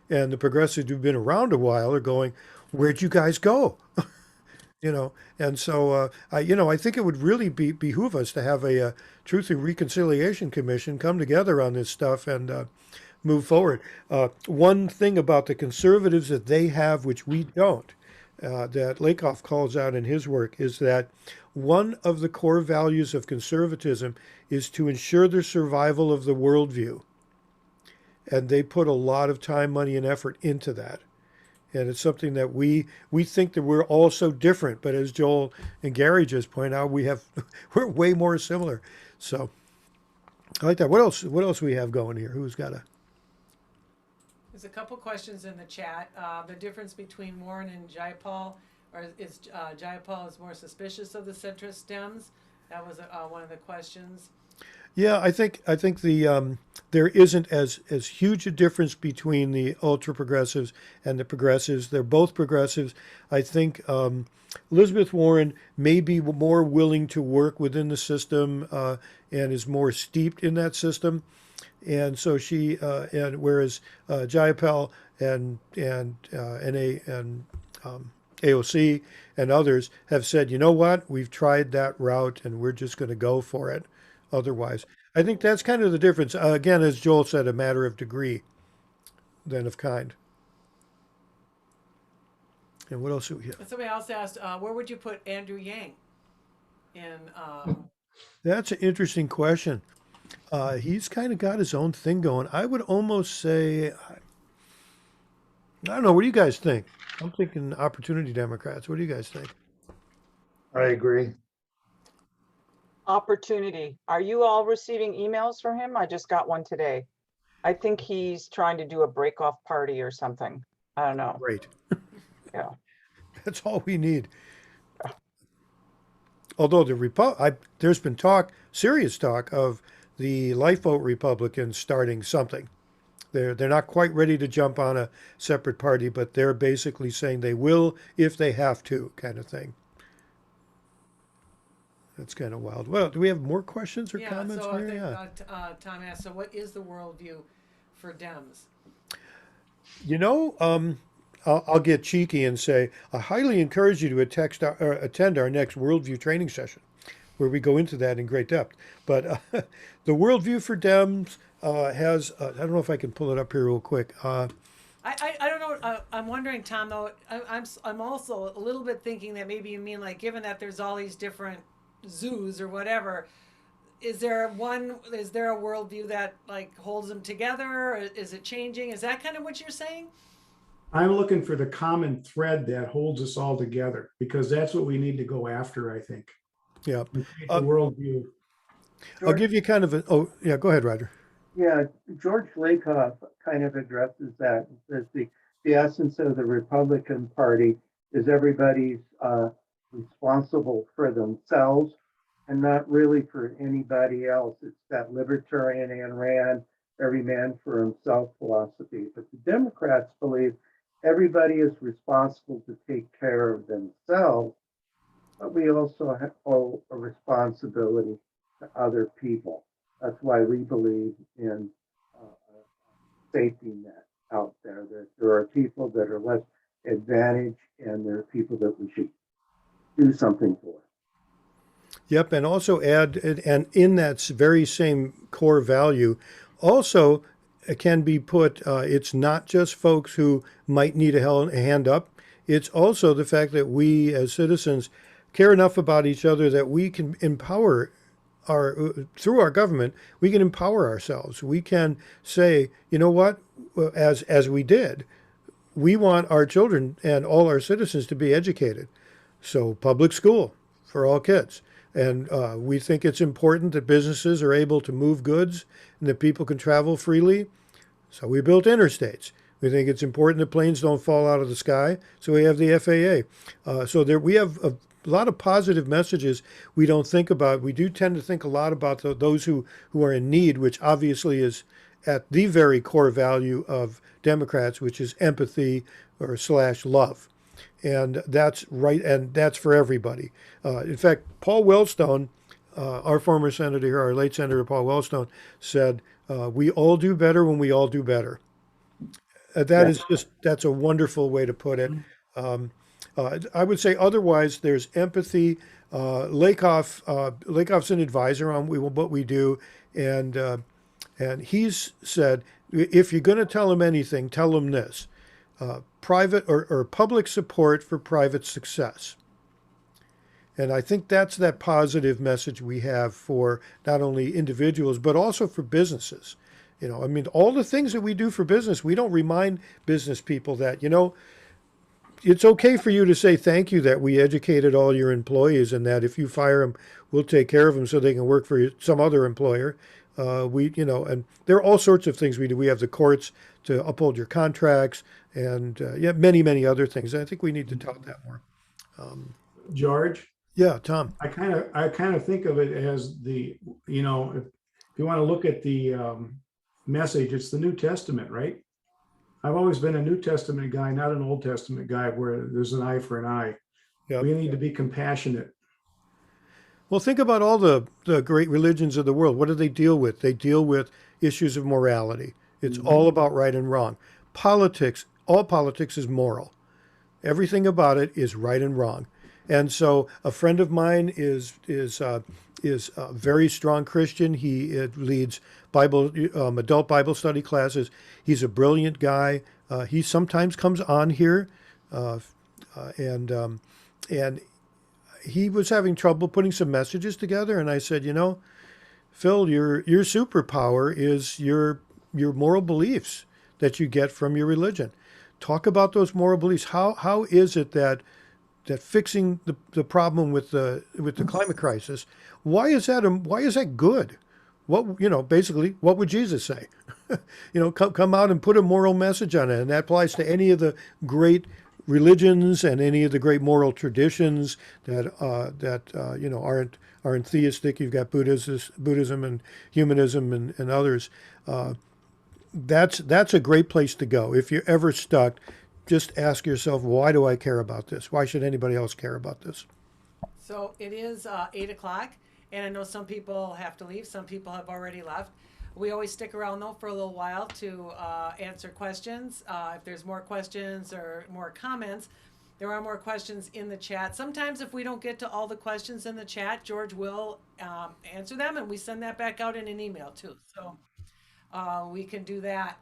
Speaker 1: And the progressives who've been around a while are going, "Where'd you guys go?" You know, and so I think it would really behoove us to have a Truth and Reconciliation Commission come together on this stuff and move forward. One thing about the conservatives that they have, which we don't, that Lakoff calls out in his work, is that one of the core values of conservatism is to ensure the survival of the worldview. And they put a lot of time, money, and effort into that. And it's something that we think that we're all so different, but as Joel and Gary just point out, we're way more similar. So I like that. What else? What else we have going here? Who's got a?
Speaker 2: There's a couple questions in the chat. The difference between Warren and Jayapal, or is Jayapal is more suspicious of the centrist Dems? That was one of the questions.
Speaker 1: Yeah, I think the there isn't as huge a difference between the ultra progressives and the progressives. They're both progressives. I think Elizabeth Warren may be more willing to work within the system and is more steeped in that system, and so and whereas Jayapal and AOC and others have said, you know what, we've tried that route and we're just going to go for it. Otherwise, I think that's kind of the difference. Again, as Joel said, a matter of degree than of kind. And what else do we have?
Speaker 2: Somebody else asked, where would you put Andrew Yang in?
Speaker 1: That's an interesting question. He's kind of got his own thing going. I would almost say, I don't know. What do you guys think? I'm thinking Opportunity Democrats. What do you guys think?
Speaker 4: I agree.
Speaker 6: Opportunity. Are you all receiving emails from him? I just got one today. I think he's trying to do a break-off party or something. I don't know.
Speaker 1: Great.
Speaker 6: Yeah.
Speaker 1: That's all we need. Although there's been talk, serious talk, of the lifeboat Republicans starting something. They're not quite ready to jump on a separate party, but they're basically saying they will if they have to, kind of thing. That's kind of wild. Well, do we have more questions or
Speaker 2: Yeah,
Speaker 1: comments
Speaker 2: so I
Speaker 1: here?
Speaker 2: think
Speaker 1: Yeah.
Speaker 2: Tom asked, so what is the worldview for Dems?
Speaker 1: You know, I'll get cheeky and say I highly encourage you to attend our next worldview training session, where we go into that in great depth. But the worldview for Dems has I don't know if I can pull it up here real quick.
Speaker 2: I don't know. I'm wondering, Tom. Though I'm also a little bit thinking that maybe you mean like, given that there's all these different zoos or whatever, is there a worldview that like holds them together? Or is it changing? Is that kind of what you're saying?
Speaker 7: I'm looking for the common thread that holds us all together, because that's what we need to go after, I think.
Speaker 1: Yeah,
Speaker 7: And create
Speaker 1: Uh,
Speaker 7: the worldview.
Speaker 1: I'll give you kind of a. Oh, yeah. Go ahead, Roger.
Speaker 8: Yeah, George Lakoff kind of addresses that. Says the essence of the Republican Party is everybody's responsible for themselves and not really for anybody else. It's that libertarian Ayn Rand, every man for himself philosophy. But the Democrats believe everybody is responsible to take care of themselves, but we also owe a responsibility to other people. That's why we believe in safety net out there. That there are people that are less advantaged, and there are people that we should do something for.
Speaker 1: Yep, and also add, and in that very same core value, also can be put, it's not just folks who might need a hand up. It's also the fact that we as citizens care enough about each other that we can empower through our government, we can empower ourselves. We can say, you know what, as we did, we want our children and all our citizens to be educated. So public school for all kids. And we think it's important that businesses are able to move goods and that people can travel freely. So we built interstates. We think it's important that planes don't fall out of the sky. So we have the FAA. So we have a lot of positive messages we don't think about. We do tend to think a lot about those who are in need, which obviously is at the very core value of Democrats, which is empathy or / love. And that's right, and that's for everybody. In fact, Paul Wellstone, our former senator here, our late Senator Paul Wellstone, said, we all do better when we all do better. That's a wonderful way to put it. I would say otherwise, there's empathy. Lakoff's an advisor on what we do, and he's said, if you're going to tell him anything, tell him this: private or public support for private success. And I think that's that positive message we have for not only individuals, but also for businesses. You know, I mean, all the things that we do for business, we don't remind business people that, you know, it's okay for you to say thank you that we educated all your employees and that if you fire them, we'll take care of them so they can work for some other employer. And there are all sorts of things we do. We have the courts to uphold your contracts and many, many other things. I think we need to tout that more.
Speaker 7: George,
Speaker 1: Yeah, Tom.
Speaker 7: I kind of think of it as if you want to look at the message, it's the New Testament, right? I've always been a New Testament guy, not an Old Testament guy where there's an eye for an eye.
Speaker 1: Yep.
Speaker 7: We need to be compassionate.
Speaker 1: Well, think about all the great religions of the world. What do they deal with? They deal with issues of morality. It's all about right and wrong. Politics, all politics is moral. Everything about it is right and wrong. And so a friend of mine is a very strong Christian. He leads adult Bible study classes. He's a brilliant guy. He sometimes comes on here, and he was having trouble putting some messages together. And I said, you know, Phil, your superpower is your moral beliefs that you get from your religion. Talk about those moral beliefs. How is it that fixing the problem with the climate crisis, why is that good? Basically, what would Jesus say? Come out and put a moral message on it, and that applies to any of the great religions and any of the great moral traditions aren't theistic. You've got Buddhism and humanism and others. That's a great place to go. If you're ever stuck, just ask yourself, why do I care about this? Why should anybody else care about this?
Speaker 2: So it is 8 o'clock, and I know some people have to leave. Some people have already left. We always stick around though for a little while to answer questions. If there's more questions or more comments, there are more questions in the chat. Sometimes if we don't get to all the questions in the chat, George will answer them, and we send that back out in an email too. So we can do that.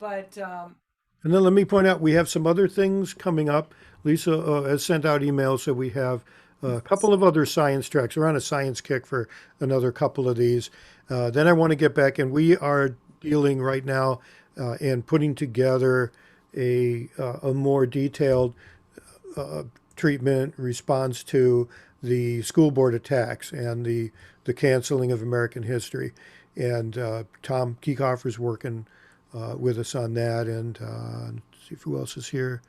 Speaker 2: But
Speaker 1: And then let me point out, we have some other things coming up. Lisa has sent out emails, so we have a couple of other science tracks. We're on a science kick for another couple of these. Then I want to get back, and we are dealing right now and putting together a more detailed treatment response to the school board attacks and the canceling of American history. And Tom Kieckhofer's working with us on that, and see who else is here.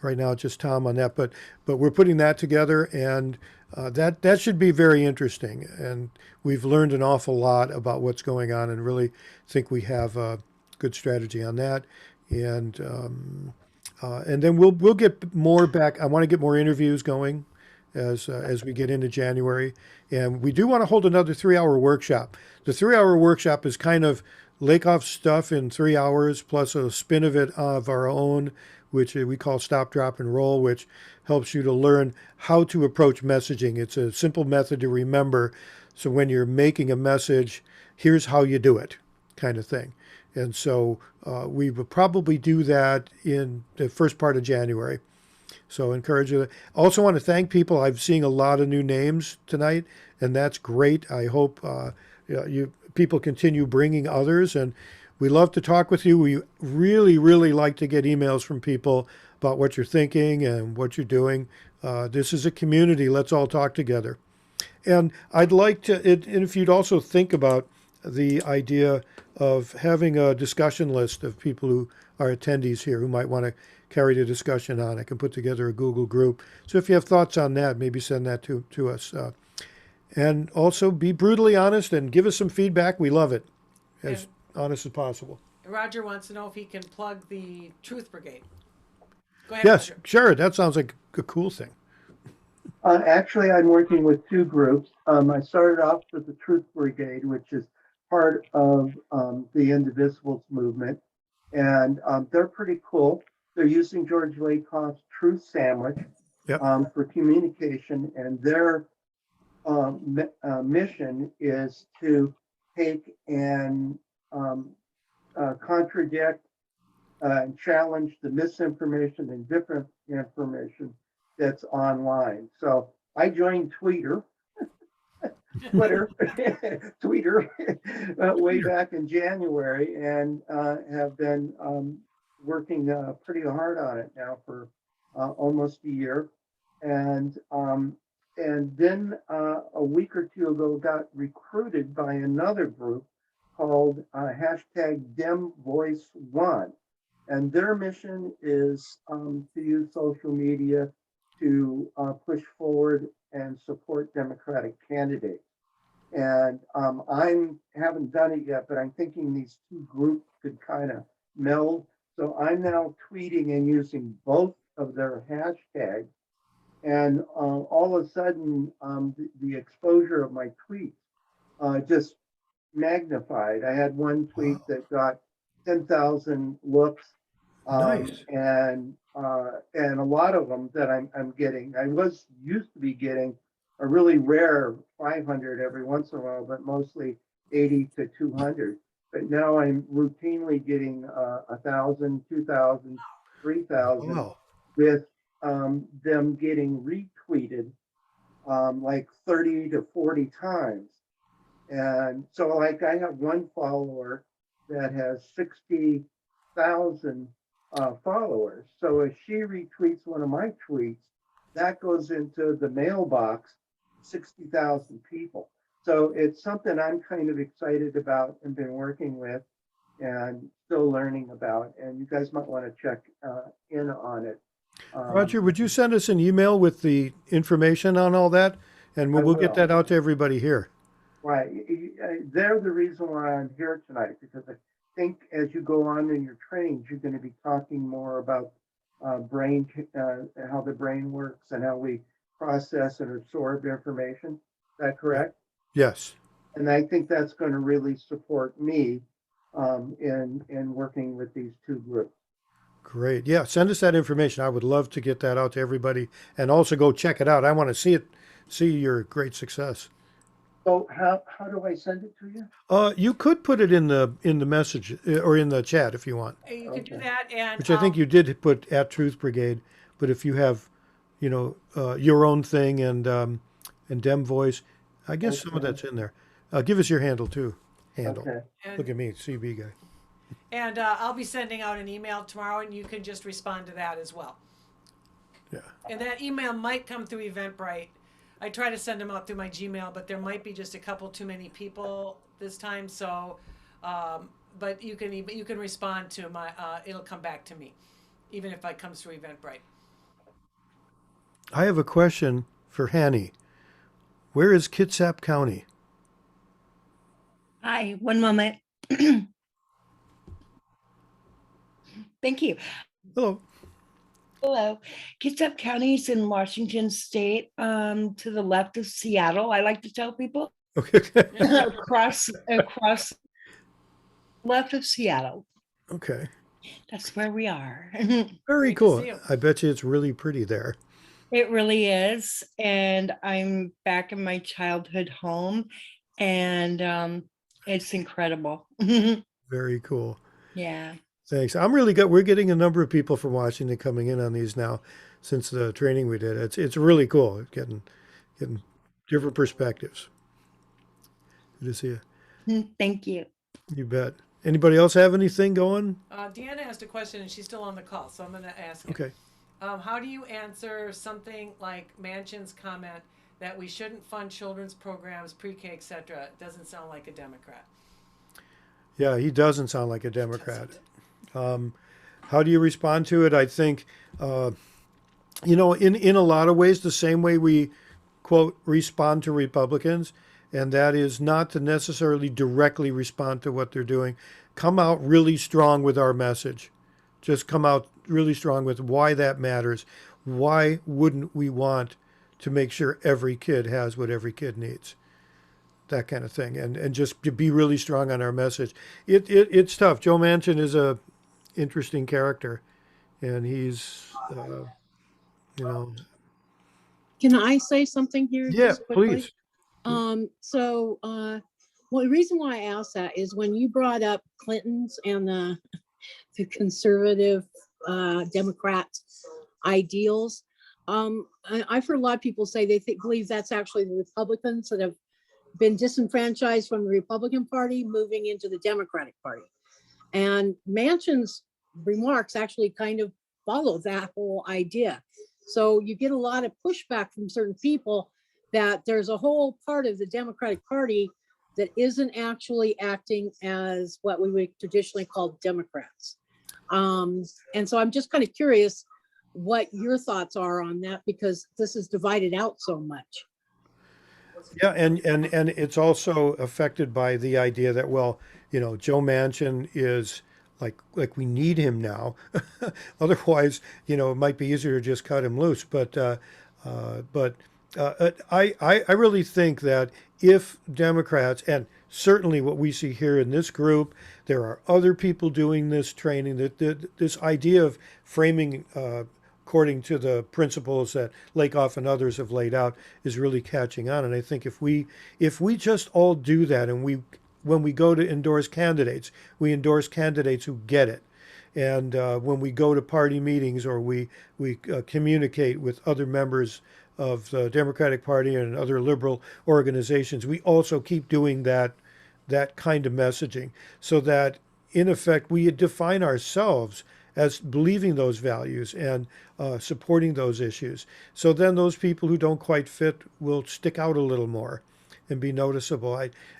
Speaker 1: Right now, it's just Tom on that, but we're putting that together, and that should be very interesting. And we've learned an awful lot about what's going on, and really think we have a good strategy on that. And then we'll get more back. I want to get more interviews going as we get into January, and we do want to hold another 3-hour workshop. The 3-hour workshop is kind of Lakoff stuff in 3 hours, plus a spin of it of our own, which we call Stop, Drop, and Roll, which helps you to learn how to approach messaging. It's a simple method to remember. So when you're making a message, here's how you do it, kind of thing. And so we will probably do that in the first part of January. So encourage you. Also want to thank people. I'm seeing a lot of new names tonight, and that's great. I hope people continue bringing others, and we love to talk with you. We really, really like to get emails from people about what you're thinking and what you're doing. This is a community. Let's all talk together. And I'd like to, and if you'd also think about the idea of having a discussion list of people who are attendees here who might want to carry the discussion on. I can put together a Google group. So if you have thoughts on that, maybe send that to us. And also be brutally honest and give us some feedback. We love it, as honest as possible.
Speaker 2: Roger wants to know if he can plug the Truth Brigade. Go ahead,
Speaker 1: Yes,
Speaker 2: Roger.
Speaker 1: sure. That sounds like a cool thing.
Speaker 8: Actually, I'm working with two groups. I started off with the Truth Brigade, which is part of the Indivisibles movement, and they're pretty cool. They're using George Lakoff's Truth Sandwich
Speaker 1: Yep.
Speaker 8: For communication, and their mission is to take and contradict and challenge the misinformation and different information that's online. So I joined Twitter way back in January, and have been working pretty hard on it now for almost a year. And then a week or two ago got recruited by another group called hashtag DemVoice1. And their mission is to use social media to push forward and support Democratic candidates. And I haven't done it yet, but I'm thinking these two groups could kind of meld. So I'm now tweeting and using both of their hashtags. And all of a sudden, the exposure of my tweets just magnified. I had one tweet that got 10,000 looks.
Speaker 1: Nice.
Speaker 8: And a lot of them that I'm getting. I used to be getting a really rare 500 every once in a while, but mostly 80 to 200. But now I'm routinely getting 1,000, 2,000, 3,000
Speaker 1: Wow.
Speaker 8: with them getting retweeted like 30 to 40 times. And so like I have one follower that has 60,000 followers. So if she retweets one of my tweets, that goes into the mailbox, 60,000 people. So it's something I'm kind of excited about and been working with and still learning about. And you guys might want to check in on it.
Speaker 1: Roger, would you send us an email with the information on all that? And
Speaker 8: I
Speaker 1: we'll get
Speaker 8: will.
Speaker 1: that out to everybody here.
Speaker 8: Right. They're the reason why I'm here tonight, because I think as you go on in your trainings, you're going to be talking more about brain, how the brain works and how we process and absorb information. Is that correct?
Speaker 1: Yes.
Speaker 8: And I think that's going to really support me in working with these two groups.
Speaker 1: Great. Yeah, send us that information. I would love to get that out to everybody and also go check it out. I want to see it, see your great success.
Speaker 8: So how do I send it to you?
Speaker 1: You could put it in the message or in the chat if you want,
Speaker 2: You can do
Speaker 8: Okay.
Speaker 2: that, and
Speaker 1: which I think you did put at Truth Brigade. But if you have, your own thing and Dem Voice, I guess some of
Speaker 8: Okay.
Speaker 1: that's in there. Give us your handle too. Handle.
Speaker 8: Okay.
Speaker 1: Look at me, CB guy.
Speaker 2: and I'll be sending out an email tomorrow, and you can just respond to that as well.
Speaker 1: Yeah.
Speaker 2: And that email might come through Eventbrite. I try to send them out through my Gmail, but there might be just a couple too many people this time. So, but you can respond to my. It'll come back to me, even if it comes through Eventbrite.
Speaker 1: I have a question for Hanny. Where is Kitsap County?
Speaker 9: Hi, one moment. Thank you.
Speaker 1: Hello.
Speaker 9: Hello. Kitsap County is in Washington State, to the left of Seattle. I like to tell people
Speaker 1: Okay.
Speaker 9: across left of Seattle.
Speaker 1: Okay.
Speaker 9: That's where we are.
Speaker 1: Very
Speaker 2: Great to
Speaker 1: cool.
Speaker 2: see you.
Speaker 1: I bet you it's really pretty there.
Speaker 9: It really is. And I'm back in my childhood home, and it's incredible.
Speaker 1: Very cool.
Speaker 9: Yeah.
Speaker 1: Thanks. I'm really good. We're getting a number of people from Washington coming in on these now since the training we did. It's really cool getting different perspectives. Good to see you.
Speaker 9: Thank you.
Speaker 1: You bet. Anybody else have anything going?
Speaker 2: Deanna asked a question, and she's still on the call, so I'm going to ask it.
Speaker 1: Okay.
Speaker 2: How do you answer something like Manchin's comment that we shouldn't fund children's programs, pre-K, etc.? It doesn't sound like a Democrat.
Speaker 1: Yeah, he doesn't sound like a Democrat. How do you respond to it? I think, in a lot of ways, the same way we, quote, respond to Republicans, and that is not to necessarily directly respond to what they're doing. Come out really strong with our message. Just come out really strong with why that matters. Why wouldn't we want to make sure every kid has what every kid needs? That kind of thing. And just to be really strong on our message. It's tough. Joe Manchin is a interesting character, and he's,
Speaker 10: Can I say something here
Speaker 1: yeah,
Speaker 10: just quickly?
Speaker 1: please.
Speaker 10: Well, the reason why I asked that is when you brought up Clinton's and the conservative Democrats ideals. I've heard a lot of people say they believe that's actually the Republicans that have been disenfranchised from the Republican Party moving into the Democratic Party. And Manchin's remarks actually kind of follow that whole idea. So you get a lot of pushback from certain people that there's a whole part of the Democratic Party that isn't actually acting as what we would traditionally call Democrats. And so I'm just kind of curious what your thoughts are on that, because this is divided out so much.
Speaker 1: Yeah, and it's also affected by the idea that, well, Joe Manchin is like we need him now. Otherwise, it might be easier to just cut him loose. But I really think that if Democrats, and certainly what we see here in this group, there are other people doing this training, that this idea of framing according to the principles that Lakoff and others have laid out is really catching on. And I think if we just all do that, and when we go to endorse candidates, we endorse candidates who get it. And when we go to party meetings, or we communicate with other members of the Democratic Party and other liberal organizations, we also keep doing that kind of messaging, so that in effect we define ourselves as believing those values and supporting those issues. So then those people who don't quite fit will stick out a little more and be noticeable.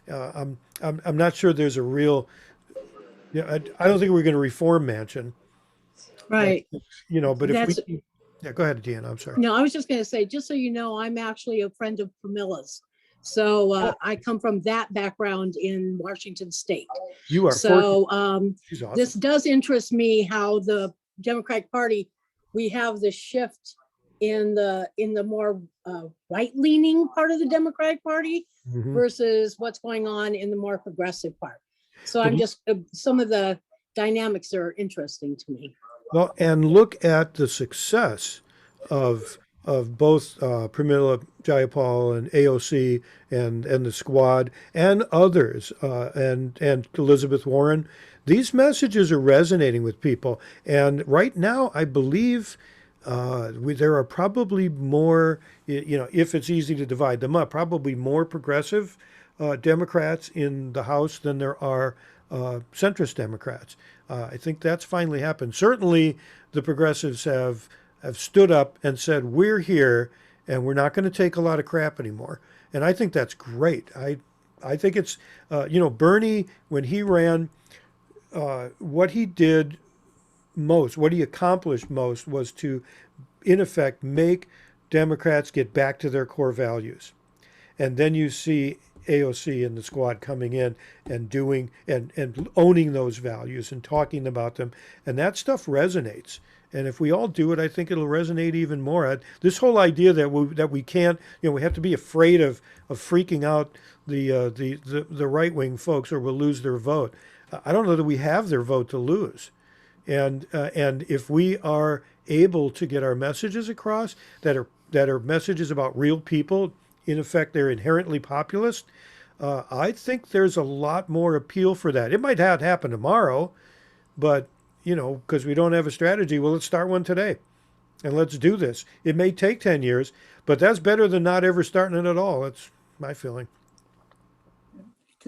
Speaker 1: I'm not sure there's a real. I don't think we're going to reform Manchin.
Speaker 10: Right.
Speaker 1: But if
Speaker 10: That's-
Speaker 1: we Yeah, go ahead, Deanna. I'm sorry.
Speaker 10: No, I was just going to say, just so you know, I'm actually a friend of Camilla's. So I come from that background in Washington State.
Speaker 1: You are
Speaker 10: So
Speaker 1: fortunate. She's awesome.
Speaker 10: this does interest me how the Democratic Party, we have the shift in the more right-leaning part of the Democratic Party
Speaker 1: Mhm.
Speaker 10: versus what's going on in the more progressive part. So
Speaker 1: Well,
Speaker 10: I'm just, some of the dynamics are interesting to me.
Speaker 1: Well, and look at the success of both Pramila Jayapal and AOC and the Squad and others and Elizabeth Warren. These messages are resonating with people, and right now, I believe there are probably more. If it's easy to divide them up, probably more progressive Democrats in the House than there are centrist Democrats. I think that's finally happened. Certainly, the progressives have stood up and said, "We're here, and we're not going to take a lot of crap anymore." And I think that's great. I think it's Bernie, when he ran, what he did most, what he accomplished most, was to, in effect, make Democrats get back to their core values. And then you see AOC and the Squad coming in and doing and owning those values and talking about them. And that stuff resonates. And if we all do it, I think it'll resonate even more. This whole idea that we can't, we have to be afraid of freaking out the right wing folks or we'll lose their vote. I don't know that we have their vote to lose. And if we are able to get our messages across that are messages about real people, in effect, they're inherently populist. I think there's a lot more appeal for that. It might not happen tomorrow, but, because we don't have a strategy, well, let's start one today and let's do this. It may take 10 years, but that's better than not ever starting it at all. That's my feeling.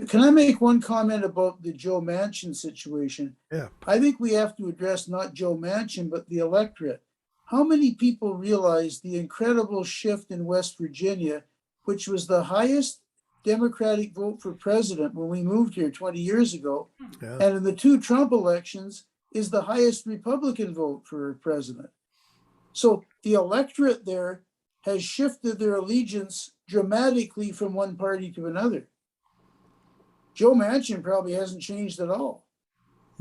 Speaker 3: Can I make one comment about the Joe Manchin situation?
Speaker 1: Yeah.
Speaker 3: I think we have to address not Joe Manchin, but the electorate. How many people realize the incredible shift in West Virginia, which was the highest Democratic vote for president when we moved here 20 years ago,
Speaker 1: Yeah.
Speaker 3: and in the two Trump elections is the highest Republican vote for president. So the electorate there has shifted their allegiance dramatically from one party to another. Joe Manchin probably hasn't changed at all.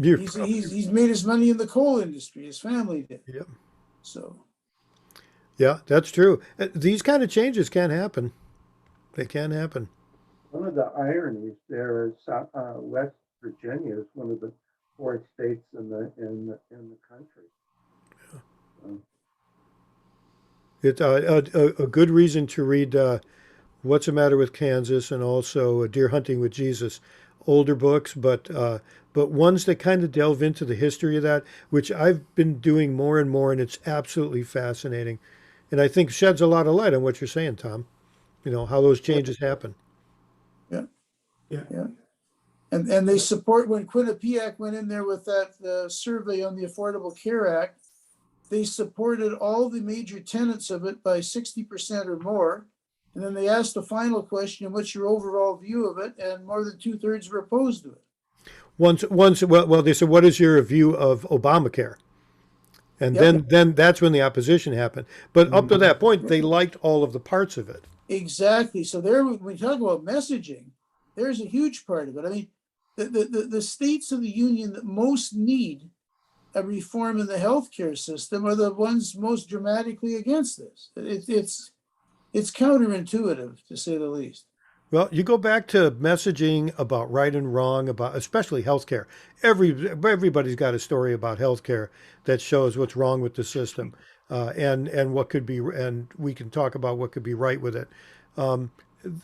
Speaker 3: He's made his money in the coal industry. His family did.
Speaker 1: Yep.
Speaker 3: So.
Speaker 1: Yeah, that's true. These kind of changes can happen. They can happen.
Speaker 8: One of the ironies there is West Virginia is one of the 4 states in the country.
Speaker 1: Yeah. It's a good reason to read What's the Matter with Kansas and also Deer Hunting with Jesus. Older books, but ones that kind of delve into the history of that, which I've been doing more and more, and it's absolutely fascinating. And I think sheds a lot of light on what you're saying, Tom. How those changes happen.
Speaker 3: Yeah.
Speaker 7: Yeah.
Speaker 3: Yeah. And they support, when Quinnipiac went in there with that survey on the Affordable Care Act, they supported all the major tenets of it by 60% or more. And then they asked the final question, what's your overall view of it? And more than 2/3 were opposed to it.
Speaker 1: Well, they said, what is your view of Obamacare? And then that's when the opposition happened. But up to that point, they liked all of the parts of it.
Speaker 3: Exactly. So there, when we talk about messaging, there's a huge part of it. I mean, the states of the union that most need a reform in the healthcare system are the ones most dramatically against this. It's counterintuitive, to say the least.
Speaker 1: Well, you go back to messaging about right and wrong, about especially healthcare. Everybody's got a story about healthcare that shows what's wrong with the system, and what could be, and we can talk about what could be right with it.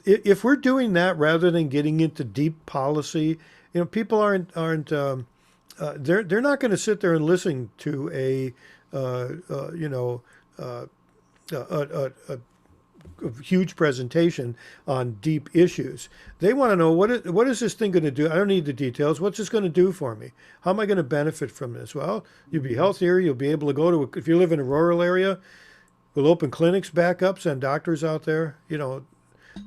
Speaker 1: If we're doing that rather than getting into deep policy, people aren't they're not going to sit there and listen to a huge presentation on deep issues. They want to know what is this thing going to do? I don't need the details. What's this going to do for me? How am I going to benefit from this? Well, you'll be healthier. You'll be able to go to, if you live in a rural area, we'll open clinics back up, send doctors out there.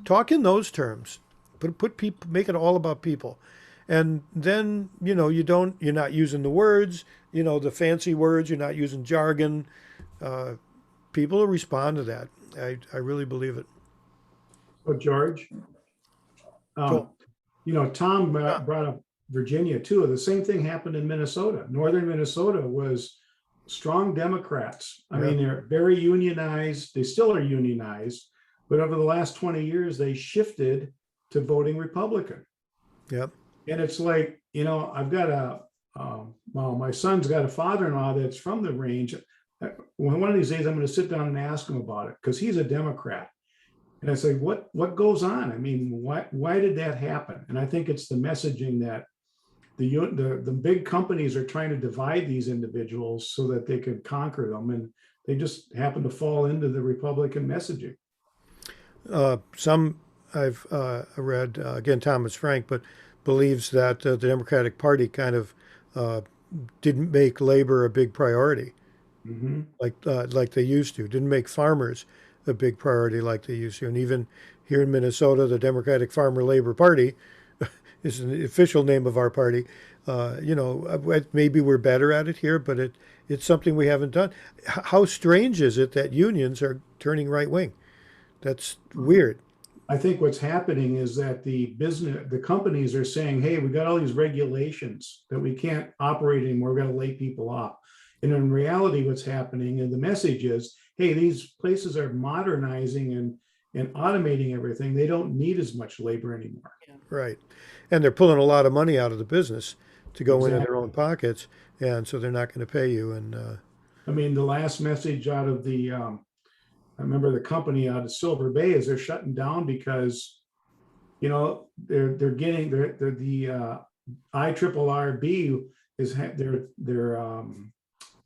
Speaker 1: Talk in those terms. Put people, make it all about people. And then, you're not using the words, the fancy words. You're not using jargon. people will respond to that. I really believe it.
Speaker 7: Oh, George.
Speaker 1: Cool.
Speaker 7: Tom brought up Virginia too. The same thing happened in Minnesota. Northern Minnesota was strong Democrats. I mean, they're very unionized. They still are unionized, but over the last 20 years, they shifted to voting Republican.
Speaker 1: Yep.
Speaker 7: And it's like, I've got my son's got a father-in-law that's from the range. One of these days, I'm going to sit down and ask him about it because he's a Democrat. And I say, what goes on? I mean, why did that happen? And I think it's the messaging that the big companies are trying to divide these individuals so that they can conquer them. And they just happen to fall into the Republican messaging.
Speaker 1: Some I've read, again, Thomas Frank, but believes that the Democratic Party kind of didn't make labor a big priority, like they used to. Didn't make farmers a big priority like they used to. And even here in Minnesota, the Democratic Farmer Labor Party is the official name of our party. Maybe we're better at it here, but it's something we haven't done. How strange is it that unions are turning right wing? That's weird.
Speaker 7: I think what's happening is that the companies are saying, hey, we got all these regulations that we can't operate anymore. We've got to lay people off. And in reality, what's happening, and the message is, hey, these places are modernizing and automating everything. They don't need as much labor anymore.
Speaker 1: Right. And they're pulling a lot of money out of the business to go into their own pockets. And so they're not going to pay you. And
Speaker 7: I mean, the last message out of I remember the company out of Silver Bay is they're shutting down because, they're getting the IRRB is their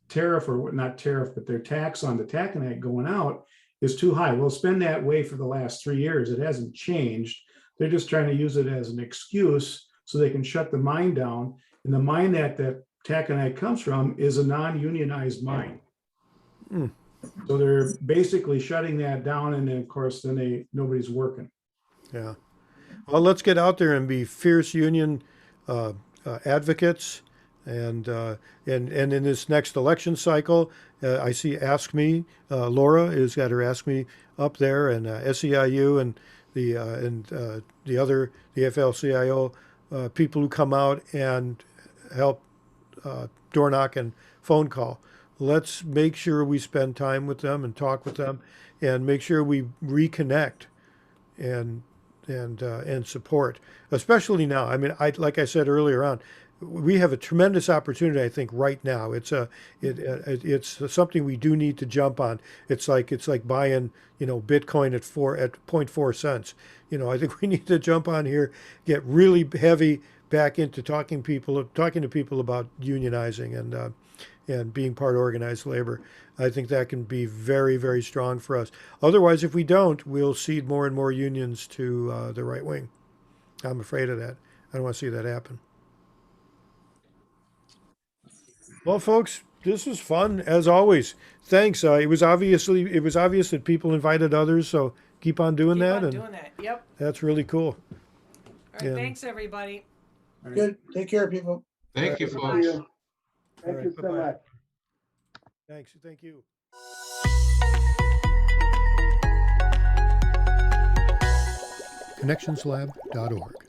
Speaker 7: tariff, or not tariff, but their tax on the taconite going out is too high. Well, it's been that way for the last 3 years. It hasn't changed. They're just trying to use it as an excuse so they can shut the mine down. And the mine that taconite comes from is a non-unionized mine. So they're basically shutting that down. And then, of course, nobody's working.
Speaker 1: Yeah. Well, let's get out there and be fierce union advocates. And in this next election cycle, I see Ask Me. Laura has got her Ask Me up there, and SEIU and the other, the AFL-CIO people who come out and help door knock and phone call. Let's make sure we spend time with them and talk with them, and make sure we reconnect and support, especially now. I mean, like I said earlier on, we have a tremendous opportunity, I think, right now. It's something we do need to jump on. It's like buying, Bitcoin at 0.4 cents. I think we need to jump on here, get really heavy back into talking to people about unionizing and being part of organized labor. I think that can be very, very strong for us. Otherwise, if we don't, we'll cede more and more unions to the right wing. I'm afraid of that. I don't want to see that happen. Well, folks, this was fun as always. Thanks. It was obvious that people invited others, so keep on doing that.
Speaker 2: Keep on doing that. Yep.
Speaker 1: That's really cool.
Speaker 2: All right. Thanks, everybody.
Speaker 3: Good. Take care, people.
Speaker 5: Thank you,
Speaker 8: Thank
Speaker 5: folks.
Speaker 8: you. Thank you so much.
Speaker 1: Thanks. Thank you. connectionslab.org